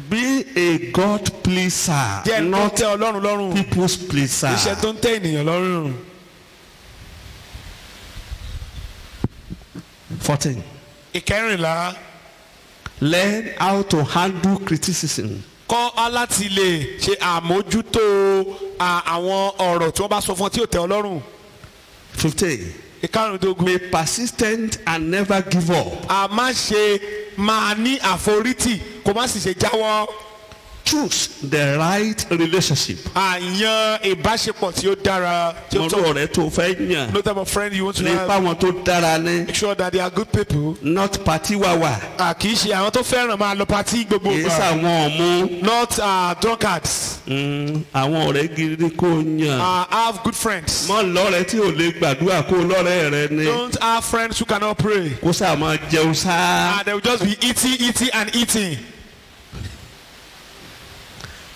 be a God pleaser. jẹ́ not tẹ́ Ọlọ́run lọ́rùn. people's pleaser. iṣẹ́ tó ń tẹ́ ènìyàn lọ́rùn. 14. ìkẹrìnlá. learn how to handle criticism. kọ́ láti lè ṣe àmójútó àwọn ọ̀rọ̀ tí wọ́n bá sọ fún ọ tí ò tẹ́ ọ lọ́rùn. 15. ìkarùndógún. be persistent and never give up. a má ṣe máa ní àforítì kó má sì ṣe jáwọ́. choose the right relationship. àyàn ìbáṣepọ̀ tí ó dára. mọ̀rọ̀ ọ̀rẹ́ tó fẹ́ yàn. no type of friend you want to ní have. fáwọn tó dára ní. make sure that they are good people. not party wawa. kì í ṣe àwọn tó fẹ́ràn máa lọ pati gbogbo kì í ṣàwọn ọ̀mú. not drunkards. àwọn ọ̀rẹ́ gidi kò yàn. have good friends. mọ lọ́rẹ́ tí ò lè gbàdúrà kó lọ́rẹ́ rẹ ni. don't have friends who cannot pray. kó sáà máa jẹun sáá. they will just be eating and eating.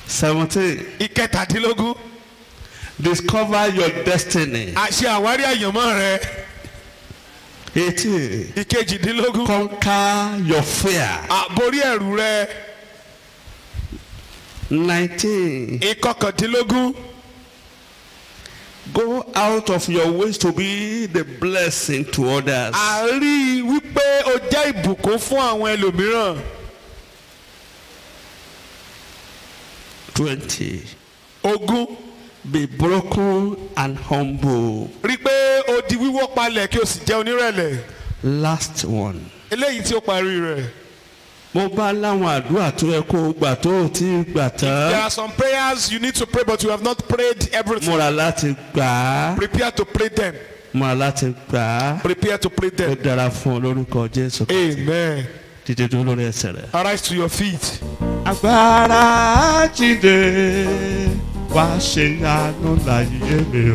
17. ìkẹtàdínlógún. discover your destiny. àṣẹ àwárí àyànmọ́ rẹ. 18. ìkejìdínlógún. conquer your fear. borí ẹ̀rù rẹ. 19. ìkọkàndínlógún. go out of your ways to be the blessing to others. a rí i wípé o jẹ́ ìbùkún fún àwọn ẹlòmíràn. 20. ogún. be broken and humble. rí i pé o di wíwọ́ palẹ̀ kí o sì jẹ́ onírẹ̀lẹ̀. last one. eléyìí tí ó parí rẹ̀. mo bá láwọn àdúrà tó yẹ kó o gbà tó o ti gbà tán. there are some prayers you need to pray but you have not prayed everything. múra láti gbà á. prepare to pray them. múra láti gbà á. prepare to pray them. ó dára fún ọ lórúkọ Jésù. amen. dídé dúró lórí ẹsẹ̀ rẹ. arise to your feet. agbára jíde wá ṣe àánú láyé mi o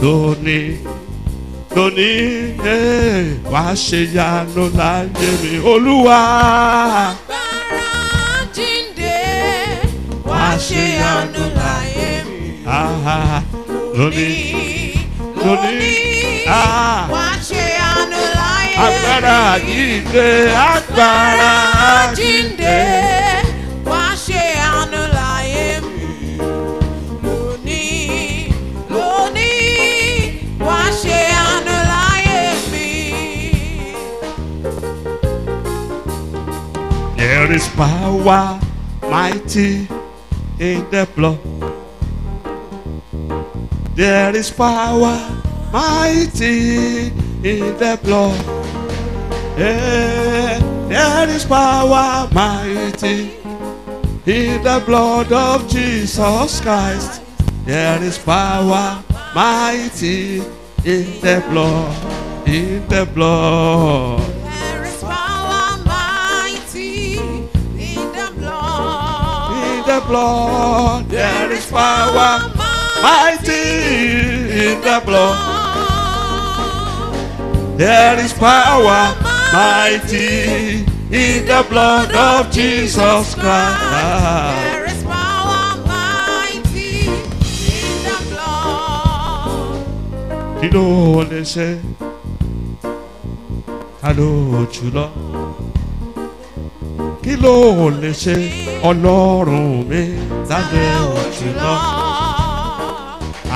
lónìí wá ṣe àánú láyé mi Olúwa. agbára jíde wá ṣe àánú láyé mi lónìí wá ṣe àánú láyé mi. agbára jíde wá ṣe àánú láyé mi lónìí wá ṣe àánú láyé mi. There is power mighty in the blood. There is power mighty in the blood. Yeah, there is power mighty in the blood of Jesus Christ. There is power mighty in the blood, in the blood. There is power mighty in the blood. In the blood, there is power mighty in the blood. There is power mighty in the blood of Jesus Christ. There is power mighty in the blood. kí ló lè ṣe ta ló jùlọ kí ló lè ṣe ọlọ́run mi ta ló jùlọ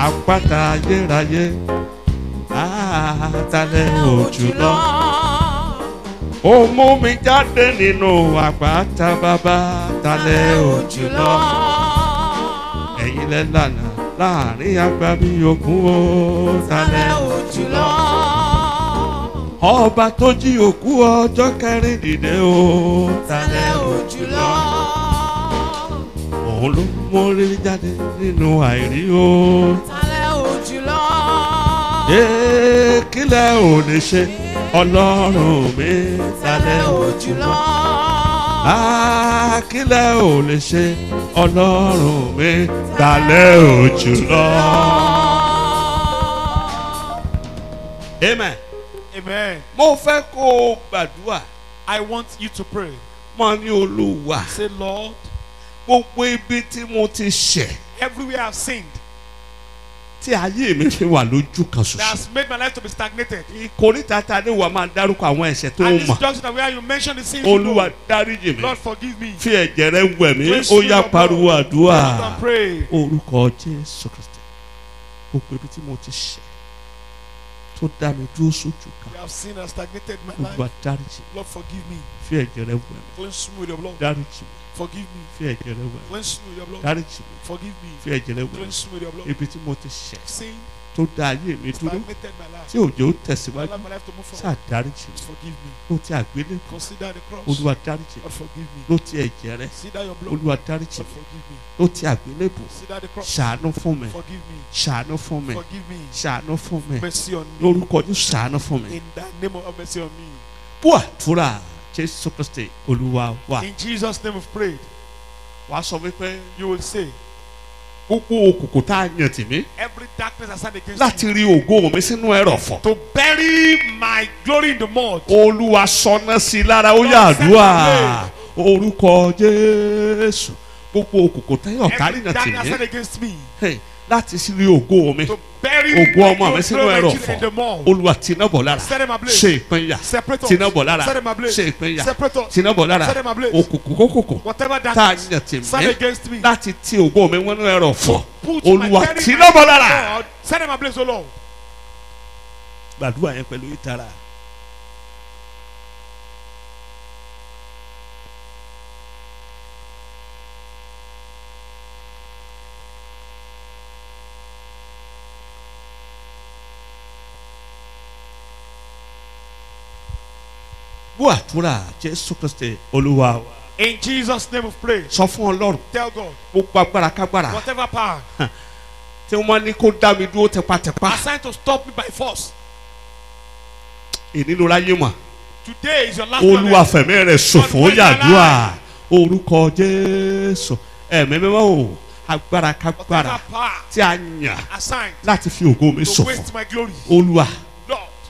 àpáta ayérayé ta ló jùlọ ó mú mi jáde nínú àpáta bàbá ta ló jùlọ ẹ̀yin lẹ lànà láàrin agbábí òkun ó ta ló jùlọ ọba tó jí òkú ọjọ́ kẹrin dìde ó ta ló jùlọ òun ló mórí jáde nínú àìrí ó ta ló jùlọ kílẹ̀ ò lè ṣe ọlọ́run mi ta ló jùlọ kílẹ̀ ò lè ṣe ọlọ́run mi ta ló jùlọ. Amen. Amen. Mo fẹ́ kó o gbàdúrà. I want you to pray. Mo ní Olúwa. Say, Lord, gbogbo ibi tí mo ti ṣẹ̀. everywhere I've sinned tí ayé mi fi wà lójú kan that ṣoṣo. has made my life to be stagnated. ìkórìtà ta ni wà máa dárúkọ àwọn ẹ̀ṣẹ̀ tó And this mọ̀. junction where you mention the sins you Olúwa know. dáríjì mi. Lord, forgive me. fi ẹ̀jẹ̀ rẹ wẹ̀ mí. Please ó do yá your pariwo blood. àdúrà. Stand and pray. Orúkọ Jésù Kristi. Gbogbo ibi tí mo ti ṣẹ̀ tó dá mi dúró sójú kan. You have sinned and stagnated my Olúwa life. dáríjì mi. Lord, forgive me. fi ẹ̀jẹ̀ rẹ wẹ̀ mí. Cleanse me with your blood. dáríjì mi. Forgive me. fi ẹ̀jẹ̀ rẹ wẹ̀ mí. Cleanse me with your blood. dáríjì mi. Forgive me. fi ẹ̀jẹ̀ rẹ wẹ̀ mí. Cleanse me with your blood. ibi tí mo ti ṣẹ̀ Sin tó dá ayé mi dúró stagnated my life. tí òjò tẹ̀síwájú Allow my life to move sáà forward. dáríjì mi. Forgive me. ló ti àgbélé Consider the cross. Olúwa dáríjì mi. Lord, forgive me. ló ti ẹ̀jẹ̀ rẹ Consider your blood. Olúwa dáríjì Lord, mi. forgive me. ló ti àgbélébù Consider the cross. ṣàánú fún mi Forgive me. ṣàánú fún mi Forgive me. ṣàánú fún mi Mercy on me. lórúkọ Jésù ṣàánú fún mi. In the name of mercy on me. bú àdúrà Jésù Kristi Olúwa wa. In Jesus' name we've prayed. wàá sọ wípé You will say, gbogbo òkùnkùn tá a yàn tì mí every darkness has stand against láti me rí ògo mi sínú ẹrọ̀fọ̀. to bury my glory in the mud. Olúwa sọná sí i lára ó yá àdúrà orúkọ Jésù gbogbo òkùnkùn táyọ̀ ọ̀tá Every yàn tì darkness stand mí against me láti rí ògo mi to bury ògo my ọmọ mi sínú glory ẹrọ̀fọ̀ in the mud. Olúwa tìǹà bọ̀ lára Set them ablaze. ṣe ìpínyà Separate us. tìǹà bọ̀ lára Set them ablaze. ṣe ìpínyà Separate us. tìǹà bọ̀ lára Set them ablaze. òkùnkùn kókùnkùn Whatever tá a darkness yàn tì stand mí against me. láti ti ògo mi wọnú ẹrọ̀fọ̀ Put my Olúwa bury tìǹà my bọ̀ lára. God. Set them ablaze, O Lord. Gbàdúrà yẹn pẹ̀lú ìtara. Bú àdúrà Jésù Kristi Olúwa wa. In Jesus' name we've prayed. Sọ fún Ọlọ́run Tell God, gbogbo agbára kágbára whatever power tí wọ́n ní kó dá mi dúró tipátipá assigned to stop me by force, ìnílò láyé mọ̀. today is your last Olúwa moment. fẹ̀mí rẹ̀ ṣòfò ó yàdúrà orúkọ Jésù ẹ̀mí mímọ́ o agbára kágbára Whatever power tí a yàn assigned láti fi ògo mi to ṣòfò waste my glory, Olúwa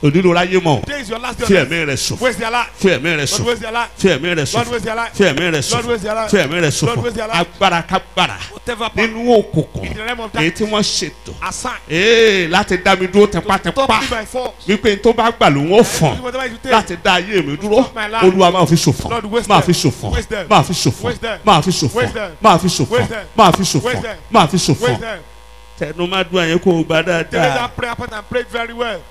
Lord, ìnílò láyé mọ̀ today is your last day. fi on earth. ẹ̀mí rẹ̀ ṣòfò Waste their life. fi ẹ̀mí rẹ̀ Lord, ṣòfò waste their life. fi ẹ̀mí rẹ̀ Lord, ṣòfò waste their life. fi ẹ̀mí rẹ̀ Lord, ṣòfò waste their life. fi ẹ̀mí rẹ̀ ṣòfò Lord, waste their life. agbára kágbára Whatever power nínú òkùnkùn in the realm of èyí tí darkness wọ́n ṣètò assigned láti dá mi dúró to tipátipá stop me by force. wípé tó bá gbà ló ń fọ̀n Whatever you take, láti dá ayé mi dúró stop my life. Olúwa máa fi ṣòfò Lord, waste máa them. fi ṣòfò Waste them. máa fi ṣòfò Waste them. máa fi ṣòfò Waste them. máa fi ṣòfò Waste them. máa fi ṣòfò Waste them. máa fi ṣòfò waste them. tẹnu má dùn àyẹn kó o gbà Tell dáadáa. that prayer point and pray it very well.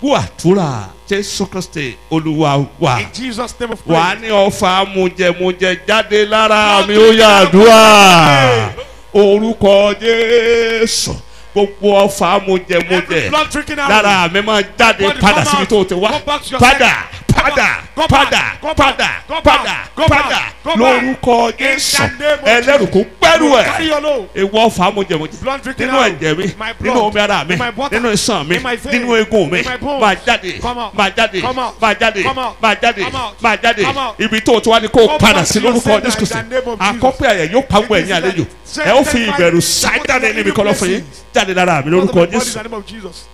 Bú àdúrà Jésù Kristi Olúwa wa. In Jesus' name of Wà á prayer. ní ọfà mujẹmujẹ jáde lára mi ó yá àdúrà orúkọ Jésù gbogbo ọfà mujẹmujẹ Every blood drinking out. lára mi máa jáde Body padà come síbi out. tó ti wá Go back to your padà sender. padà Go back. padà Go back. padà Go back. padà Go back. padà Go back. lórúkọ In the Jésù name of ẹlẹ́rù kò Jesus. gbẹ́rù Carry ẹ̀ your load. ìwọ ọfà mujẹmujẹ Blood drinking nínú out. ẹ̀jẹ̀ mi My nínú blood. omi ara mi In my water. nínú iṣan mi In my vein. nínú eegun mi In my bones. máa jáde Come out. máa jáde Come out. máa jáde Come out. máa jáde Come out. máa jáde Come out. ibi tó o ti wá ní kó o Go padà back sí to your lórúkọ sender Jésù in Kristi the name of Jesus. àkọ́pẹ́ àyẹ̀ yóò pa gbọ́ ẹ̀yìn àlejò ẹ ó fi ìbẹ̀rù ṣájáde níbi kọ́lọ́ fún yín jáde lára mi lórúkọ Body in Jésù. the name of Jesus.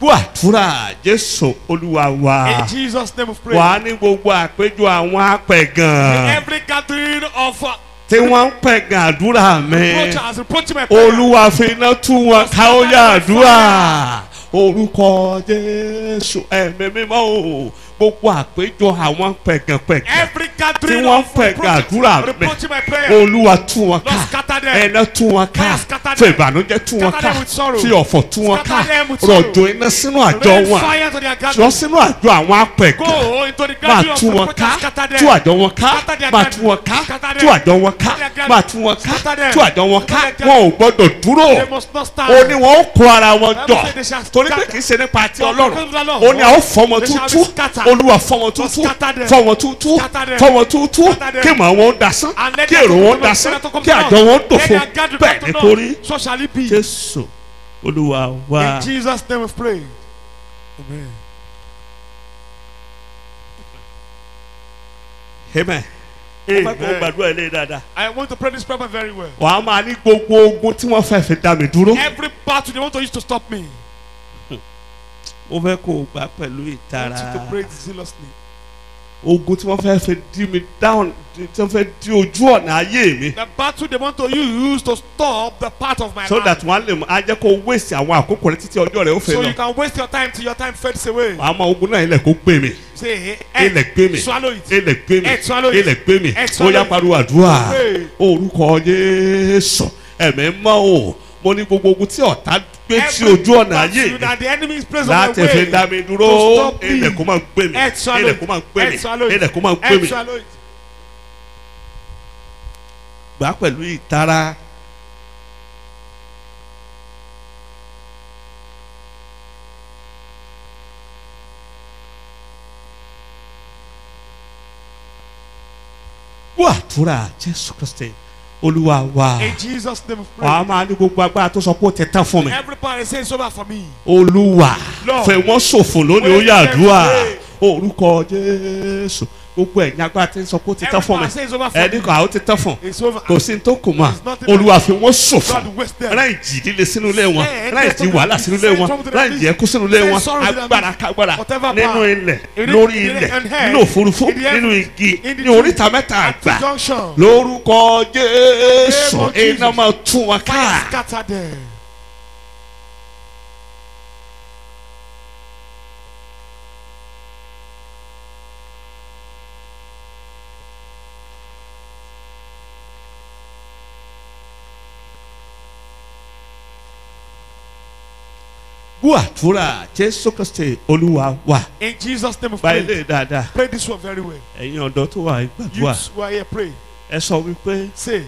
gbọ́ àdúrà Jésù Olúwa wa. In Jesus' name we pray. Wà á ní gbogbo àpéjọ àwọn apẹ̀gàn. Every gathering of tí wọ́n ń pẹ̀gàn àdúrà mi. reproachers reproaching my prayer. Olúwa fi iná tú wọn ká ó yá àdúrà. Orúkọ Jésù ẹ̀mí mímọ́ o. Gbogbo àpéjọ àwọn pẹ̀gànpẹ̀gàn Every tí gathering wọ́n ń of pẹ̀gàn àdúrà mi. reproaching my prayer. Olúwa tú wọn ká. Lord, scatter them. Ẹ̀nà tú wọn ká. Fire scatter Fi them. ìbànújẹ́ tú wọn Scatter ká. them with sorrow. Fi ọ̀fọ̀ tú wọn ká. Scatter them with sorrow. Rọ̀jò iná sínú àjọ Rain wọn. fire to their Lọ gathering. sínú àjọ àwọn apẹ̀gàn. Go into the Máa gathering of tú wọn ká. reproachers. Scatter them. Tú àjọ wọn ká. Scatter their Máa gathering. tú wọn ká. Scatter Tú them. àjọ wọn ká. Scatter their Máa gathering. tú wọn ká. Scatter them. Tú àjọ wọn ká. Scatter their Wọn ò gbọdọ̀ dúró. They must not stand. Ó ní wọn ó kó ara wọn Bible jọ. said they shall Torí pé scatter. kì í ṣe nípa ti For Ọlọ́run. the presence of the Lord. Ó ní àwọn fọmọ They shall tútú. be scattered. Olúwa fọmọ tútú. Scatter them. Fọmọ tútú. Scatter them. Fọmọ tútú. Scatter them. Kí màá wọn dasán. And let Kí their èrò wọn gathering dasán. come to Kí naught. àjọ wọn Let dòfo. their gathering Bẹ́ẹ̀ come ni to kò naught. rí. So shall it be. Jésù Olúwa wa. In Jesus' name we pray. Amen. Amen. Mo fẹ́ kó o gbàdúrà ilé dáadáa. I want to pray this prayer very well. Wàá máa ní gbogbo ogun tí wọ́n fẹ́ fi dá mi dúró. Every battle they want to use to stop me. Mo fẹ́ kó o gbà pẹ̀lú I want ìtara. you to pray it zealously. Ogun tí wọ́n fẹ́ fi dí mi dáhùn tí wọ́n fẹ́ dí ojú ọ̀nà ayé mi. The battle they want to use to stop the path of my So life. that wọ́n lè mọ ajẹ́ kó waste àwọn àkókò rẹ títí ọjọ́ rẹ ó fẹ́ So you lọ. can waste your time till your time fades away. Wàá mọ ogun náà ilẹ̀ kó gbé mi. Say, Ilẹ̀ gbé mi. swallow it. Ilẹ̀ gbé mi. Swallow it. Ilẹ̀ gbé mi. Swallow Ó yá it. pariwo àdúrà. Pray. Orúkọ Jésù ẹ̀mí mọ́ o. Mo ní gbogbo ogun tí ọ̀tá gbé sí Every ojú ọ̀nà ayé battle mi. that the enemy is placed on my Láti way. fi dá mi to dúró. stop me. Ilẹ̀ kó máa gbé mi. Swallow Ilẹ̀ it. kó máa gbé mi. Swallow it. Ilẹ̀ kó máa gbé mi. Swallow it. Gbà pẹ̀lú ìtara. Gbọ́ àdúrà Jésù Kristi Olúwa wa. In Jesus' name we pray. Wàá máa ní gbogbo agbára tó sọ pé ó ti tán fún mi. Every power is saying it's over for me. Olúwa Lord. fẹ́ wọ́n ṣòfò lónìí ó Wait, yá wait, àdúrà. wait. Orúkọ Jésù gbogbo ẹ̀yin agbára tí ń sọ pé ó ti tán fún mi. Every power says it's over for Ẹni me. kan àwọn ti tán fún. It's over. Kò sí ní tó kù mọ́. It's nothing Olúwa fi wọ́n ṣòfò. God waste them. Láì jì líle sínú ilé wọn. Yeah, Láì jí wàhálà sínú ilé wọn. Láì jì ẹkú sínú ilé wọn. Agbára kágbára nínú ilẹ̀ lórí ilẹ̀ nínú òfurufú nínú igi ní oríta mẹ́ta At the àgbà. junction. Lórúkọ Jésù Name of Jesus. iná máa tún wọn Fire ká. scatter them. Gbọ́ àdúrà Jésù Kristi Olúwa wa. In Jesus' name we Báyìí pray. lè dáadáa. Pray this one very well. Ẹ̀yin ọ̀dọ́ tó wà gbàdúrà. Youths who are here, pray. Ẹ sọ wípé Say,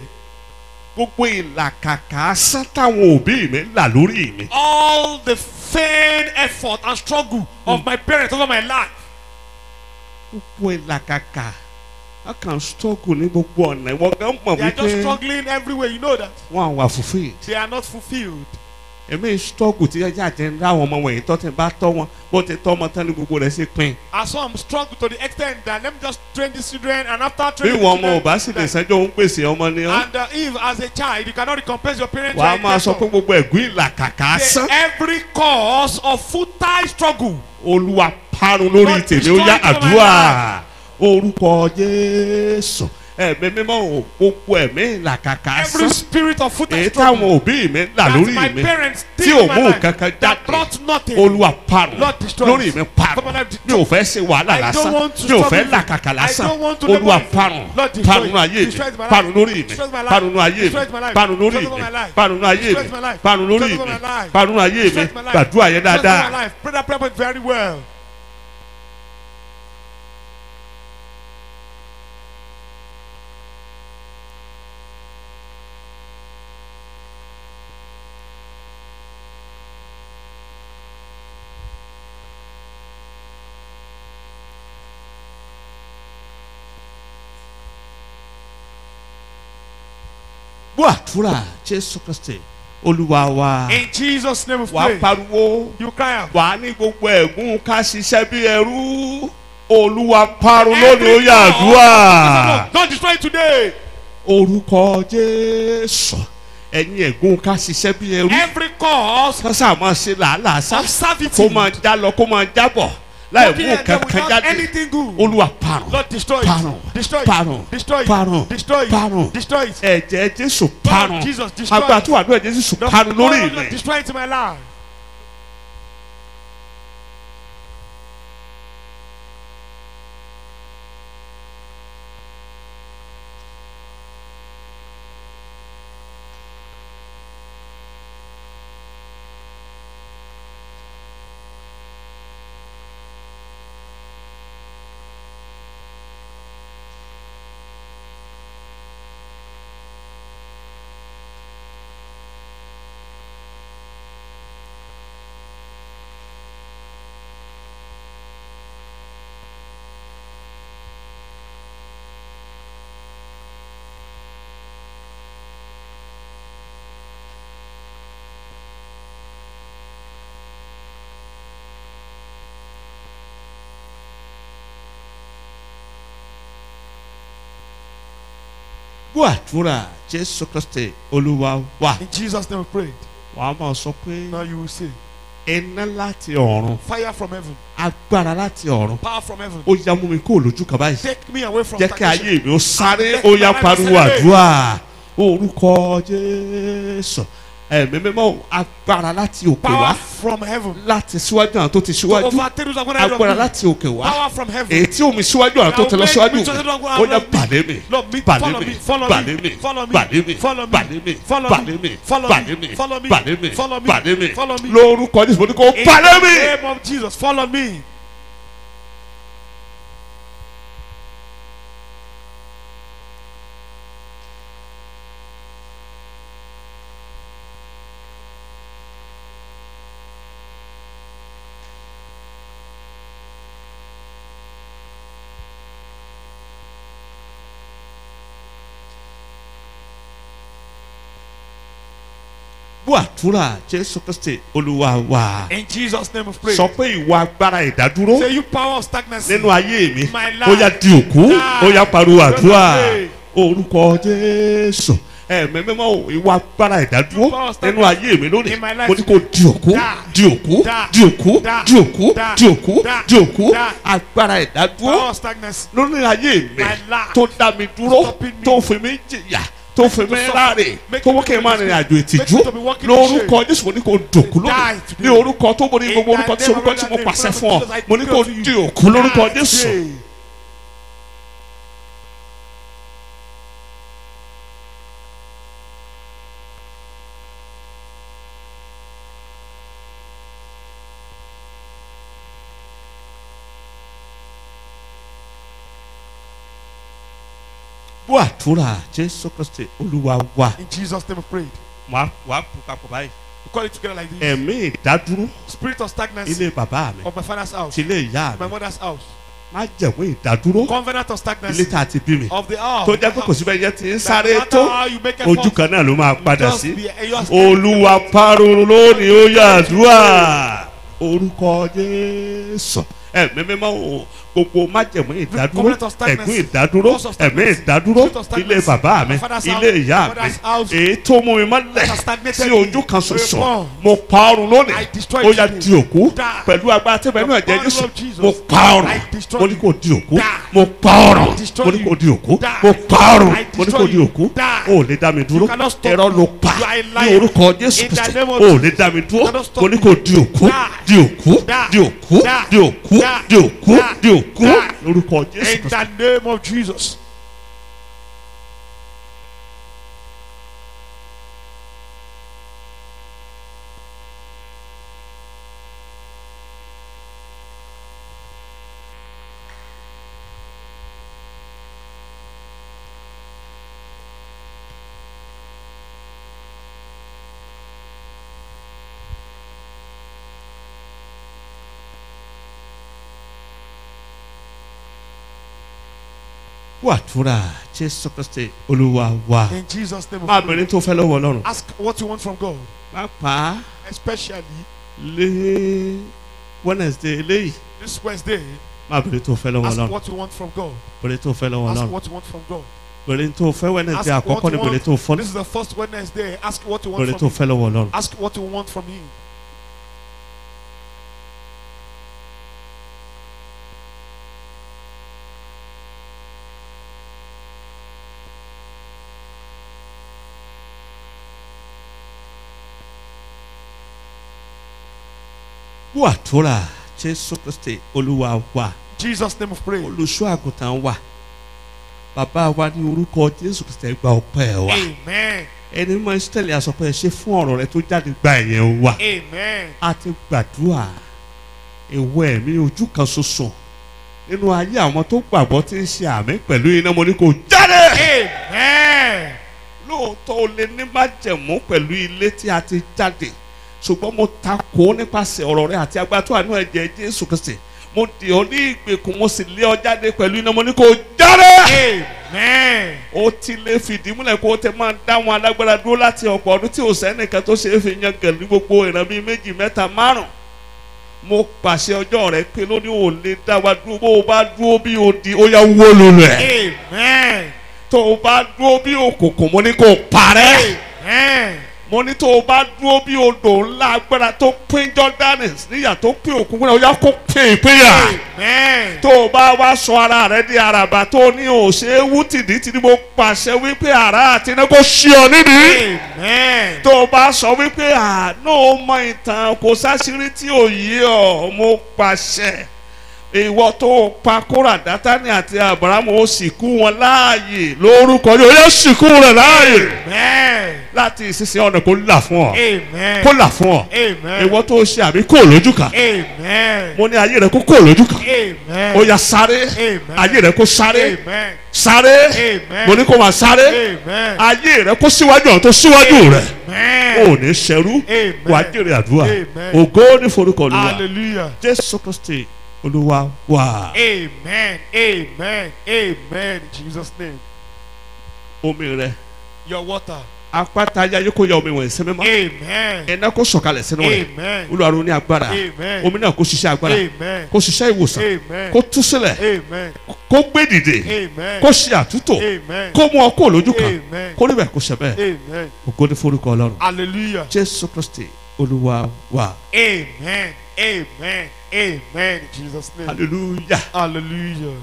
gbogbo ìlàkàkà asán táwọn òbí mi là lórí mi. all the vain effort and struggle of my parents over my life. Gbogbo ìlàkàkà a kàn struggle ní gbogbo ọ̀nà ìwọ gan mọ̀ They are just wípé struggling everywhere. You know that. wọ́n àwà fulfilled. They are not fulfilled. Èmi struggle tí ẹja jẹ́ ń ráwọn ọmọ wọ̀nyí tọ́ tí bá tọ́ wọn bó ti tọ́ ọmọ tán ní gbogbo rẹ̀ ṣe pín. And some struggle to the extent that let me just train these children, and after Bí training ìwọ ọmọ the ò bá sì lè children, sẹ́jọ́ ń pèsè ọmọ ni ọ́. and if as a child you cannot recompense your parents, Wàá you máa are sọ pé gbogbo ẹ̀gún ìlàkàkà Say, asán. every cause of futile struggle. Olúwa parun lórí God tèmi ó yá destroy it from àdúrà. Orúkọ Jésù ẹ̀mí mímọ́ ò gbogbo ẹ̀mí ìlàkàkà Every asán. spirit of futile Èyí struggle táwọn òbí mi là that lórí my mi parents tí did ò in my mú life, kankan that jáde. brought nothing. Olúwa parun Lord destroy lórí it. mi parun Come on, Lord, mi ò fẹ́ ṣe wàhálà I don't lásán want to mi ò fẹ́ struggle. làkàkà lásán I don't want to Olúwa labor. parun Lord, destroy parun it. ayé mi Destroy my life. parun lórí mi Destroy my life. parun ayé mi Destroy my life. parun lórí Destroy mi my life. parun ayé mi Destroy my life. parun lórí Destroy mi my life. parun ayé mi Destroy my life. gbàdúrà yẹn Destroy my dáadáa. life. Pray that prayer point very well. Gbọ́ àdúrà Jésù Kristi Olúwa wa. In Jesus' name we Wàá pray. pariwo You cry out. wàá ní gbogbo ẹ̀gún ká ṣiṣẹ́ bí ẹrú. Olúwa parun lónìí ó yá àdúrà. Don't destroy it today. Orúkọ Jésù ẹ̀yin ẹ̀gún ká ṣiṣẹ́ bí ẹrú. Every cause sọ́sà máa ṣe làálàá sá. of servitude. kó máa já lọ kó máa jábọ̀. láì mú kankan jáde. Anything good. Olúwa parun. Lord destroy it. Parun. Destroy it. Parun. Destroy it. Parun. Destroy it. Parun. Destroy it. ẹ̀jẹ̀ Jésù parun. Jesus, destroy agbára it. tó wà lóye Jésù The parun power lórí of Lord ilẹ̀. destroy it in my life. gbọ́ àdúrà Jésù Kristi Olúwa wa. In Jesus' name we prayed. wàá máa sọ pé Now you will say, iná láti ọ̀run fire from heaven, agbára láti ọ̀run power from heaven. ó yá mú mi kó lójú kan báyìí. Take me away from jẹ́ kí stagnation. ayé mi ó sáré ó yá pariwo àdúrà orúkọ Jésù ẹ̀mí mímọ́ agbára láti òkè Power wá from heaven. láti síwájú àwọn tó ti síwájú Overtake those who are going agbára ahead of me. láti òkè wá Power from heaven. èyí tí omi síwájú àwọn tó ti lọ síwájú mi ó yá pàdé mi Lord, me, pàdé follow mi me, follow pàdé me, mi follow me, pàdé mi follow me, pàdé mi follow pàdé me, mi follow pàdé me, mi follow me, pàdé mi follow me, pàdé mi follow me. lórúkọ Jésù mo ní kó In pàdé the mi. name of Jesus, follow me. gbọ́ àdúrà Jésù Kristi Olúwa wa. In Jesus' name we pray. sọ pé ìwà agbára ìdádúró Say you power of stagnancy. nínú ayé mi My life. ó yá di òkú ó yá pariwo àdúrà Die. orúkọ Jésù ẹ̀mí mímọ́ ìwà agbára ìdádúró Power of nínú ayé mi lónìí in my life. mo ní kó di òkú di òkú di òkú di òkú di òkú di òkú agbára ìdádúró Power of stagnancy. lórí ayé mi My life. tó dá mi dúró Stopping me. tó fi mí jìyà tó fi mí ráre Make tó me wọ́n kí n máa rìnrìn àjò Make ìtìjú me to be walking in lórúkọ Jésù mo ní kó dòkú lónìí Die today. ní orúkọ tó borí gbogbo In the orúkọ tí name orúkọ of tí mo the pàṣẹ Lord, fún ọ Jesus, I mo ní kó declare to di you. òkú lórúkọ Die Jésù. today. gbọ́ àdúrà Jésù Kristi Olúwa wa. In Jesus' name we prayed. wàá bù papọ̀ báyìí. We call it together like this. ẹ̀mí ìdádúró Spirit of stagnancy ilé bàbá mi of my father's house, ti ilé ìyá my mi mother's house. má jẹ̀wé ìdádúró Covenant of ilé stagnancy tá a ti bí mi of the house. tó jẹ́ pé kò síbẹ̀ yẹn ti ń That sáré no matter tó how you make ojú effort, kan náà ló máa padà just sí. be- you are Olúwa parun lónìí ó yá àdúrà orúkọ Jésù ẹ̀mí mímọ́ o gbogbo májẹ̀mú ìdádúró Covenant of stagnancy, ẹ̀gún ìdádúró cause of ẹ̀mí stagnancy, ìdádúró spirit of stagnancy, ilé bàbá mi my father's ilé house, ìyá my mi mother's house, èyí tó mú mi mọ́lẹ̀ that has stagnated sí me, ojú kan ṣoṣo reform. mo parun lónìí I destroy ó yá today. di òkú Die. pẹ̀lú agbára tí bẹ́ẹ̀ náà jẹ́ The Jésù power of Jesus. mo parun I destroy mo ní kó di òkú Die. mo parun I destroy mo ní kó di òkú Die. mo parun I mo ní destroy kó di òkú Die. o ò lè dá mi dúró You cannot stop ẹ̀rọ me. ló pa You are a ní liar. orúkọ Jésù In the Kristi name of o ò Jesus. lè dá mi dúró cannot stop mo ní me. kó di òkú Die. di òkú Die. di òkú Die. di òkú Die. di òkú Die. di òkú Die. lórúkọ Jésù In Kristi. the name of Jesus. wàdúrà Jésù Kristi Olúwa wa. In Jesus' name. we máa pray. bẹ̀rẹ̀ tó fẹ́ lọ́wọ́ Ọlọ́run Ask what you want from God, pàápàá especially lé Wednesday eléyìí this Wednesday. máa bẹ̀rẹ̀ tó fẹ́ lọ́wọ́ Ask Ọlọ́run what you want from God. bẹ̀rẹ̀ tó fẹ́ lọ́wọ́ Ask Ọlọ́run what you want from God. Bẹ̀rẹ̀ tó fẹ́ Wednesday Ask what àkọ́kọ́ ni you bẹ̀rẹ̀ tó want. fọ́. This is the first Wednesday. Ask what you want Bẹ̀rẹ̀ tó from fẹ́ lọ́wọ́ Ọlọ́run. Ask what you want from him. Wàtúrà Jésù Kristi Olúwa wa. Jesus' name of praise. Olùṣọ́ àgùntàn wa. Bàbá wa ní orúkọ Jésù Kristi gba ọpẹ́ wa. Amen. Ẹni mọ Ísítẹ́lì àsọpẹ́ ṣe fún ọ̀rọ̀ rẹ tó jáde gba ẹ̀yẹ wa. Amen. A ti gbàdúrà ìwọ ẹ̀mí ojú kan ṣoṣo nínú ayé àwọn tó gbàgbọ́ tí ń ṣe àmì pẹ̀lú iná mo ní kó jáde. Amen. Lóòótọ́ o lè ní májẹ̀mú pẹ̀lú ilé tí a ti jáde ṣùgbọ́n mo takò nípasẹ̀ ọ̀rọ̀ rẹ àti agbára tó wà nínú ẹ̀jẹ̀ Jésù Kristi mo dì ọ́ ní ìgbèkùn mo sì lé ọ jáde pẹ̀lú iná mo ní kó jáde. Amen. Ó ti lè fìdí múlẹ̀ kó o tẹ máa dá wọn alágbára dúró láti ọ̀pọ̀ ọdún tí ò sẹ́nìkan tó ṣe é fi yan gẹ̀lú gbogbo ìran bíi 2, 3, 5. Mo pàṣẹ ọjọ́ rẹ pé lóní ò lè dá wa dúró bó o bá dúró bí odi ó yá wó lulẹ̀. Amen. Tó o bá dúró bí òkùnkùn mo ní kó parẹ́. Amen. Mo ní tó o bá dúró bí odò ńlá agbára tó pín Jọ́dánì níyà tó pín òkun náà ó yá kó pín ìpínyà. Amen. Tó o bá wá sọ ara rẹ di àràbà tó ní òṣè wú tìdítìdí mo pàṣẹ wípé àrà àti iná kó ṣí ọ nídìí. Amen. Tó o bá sọ wípé àánú mọ ìtàn kò sáṣírí tí ò yí ọ mo pàṣẹ ìwọ tó o pa Kórà Dátánì àti Ábúráhámù ó sì kú wọn láàyè lórúkọ yóò yóò sì kú rẹ láàyè. Amen. Láti ìsinsìnyí ọ̀nà kó là fún ọ. Amen. Kó là fún ọ. Amen. Ìwọ tó o ṣe àbí kó lójú kan. Amen. Mo ní ayé rẹ kó kó lójú kan. Amen. Ó yá sáré. Amen. Ayé rẹ kó sáré. Amen. Sáré. Amen. Mo ní kó máa sáré. Amen. Ayé rẹ kó síwájú ọ̀hún tó síwájú rẹ. Amen. Ó ní ṣẹrú. Amen. Wàá jèrè àdúrà. Amen. Ògo ní forúkọ Olúwa. Hallelujah. Jésù Kristi Olúwa wa. Amen. Amen. Amen. In Jesus' name. Omi rẹ. Your water. Apáta ayé kó yọ omi wọ̀nyí sí mímọ́. Amen. Iná kó sọ̀kalẹ̀ sínú rẹ̀. Amen. Olúwa ló ní agbára. Amen. Omi náà kó ṣiṣẹ́ agbára. Amen. Kó ṣiṣẹ́ ìwòsàn. Amen. Kó tú sílẹ̀. Amen. Kó gbé dìde. Amen. Kó ṣe àtúntò. Amen. Kó mú ọ kó lójú kan. Amen. Kó níbẹ̀ kó ṣe bẹ́ẹ̀. Amen. Ògo ní forúkọ Ọlọ́run. Hallelujah. Jésù Kristi Olúwa wa. Amen. Amen. Amen. In Jesus' name. Hallelujah. Hallelujah.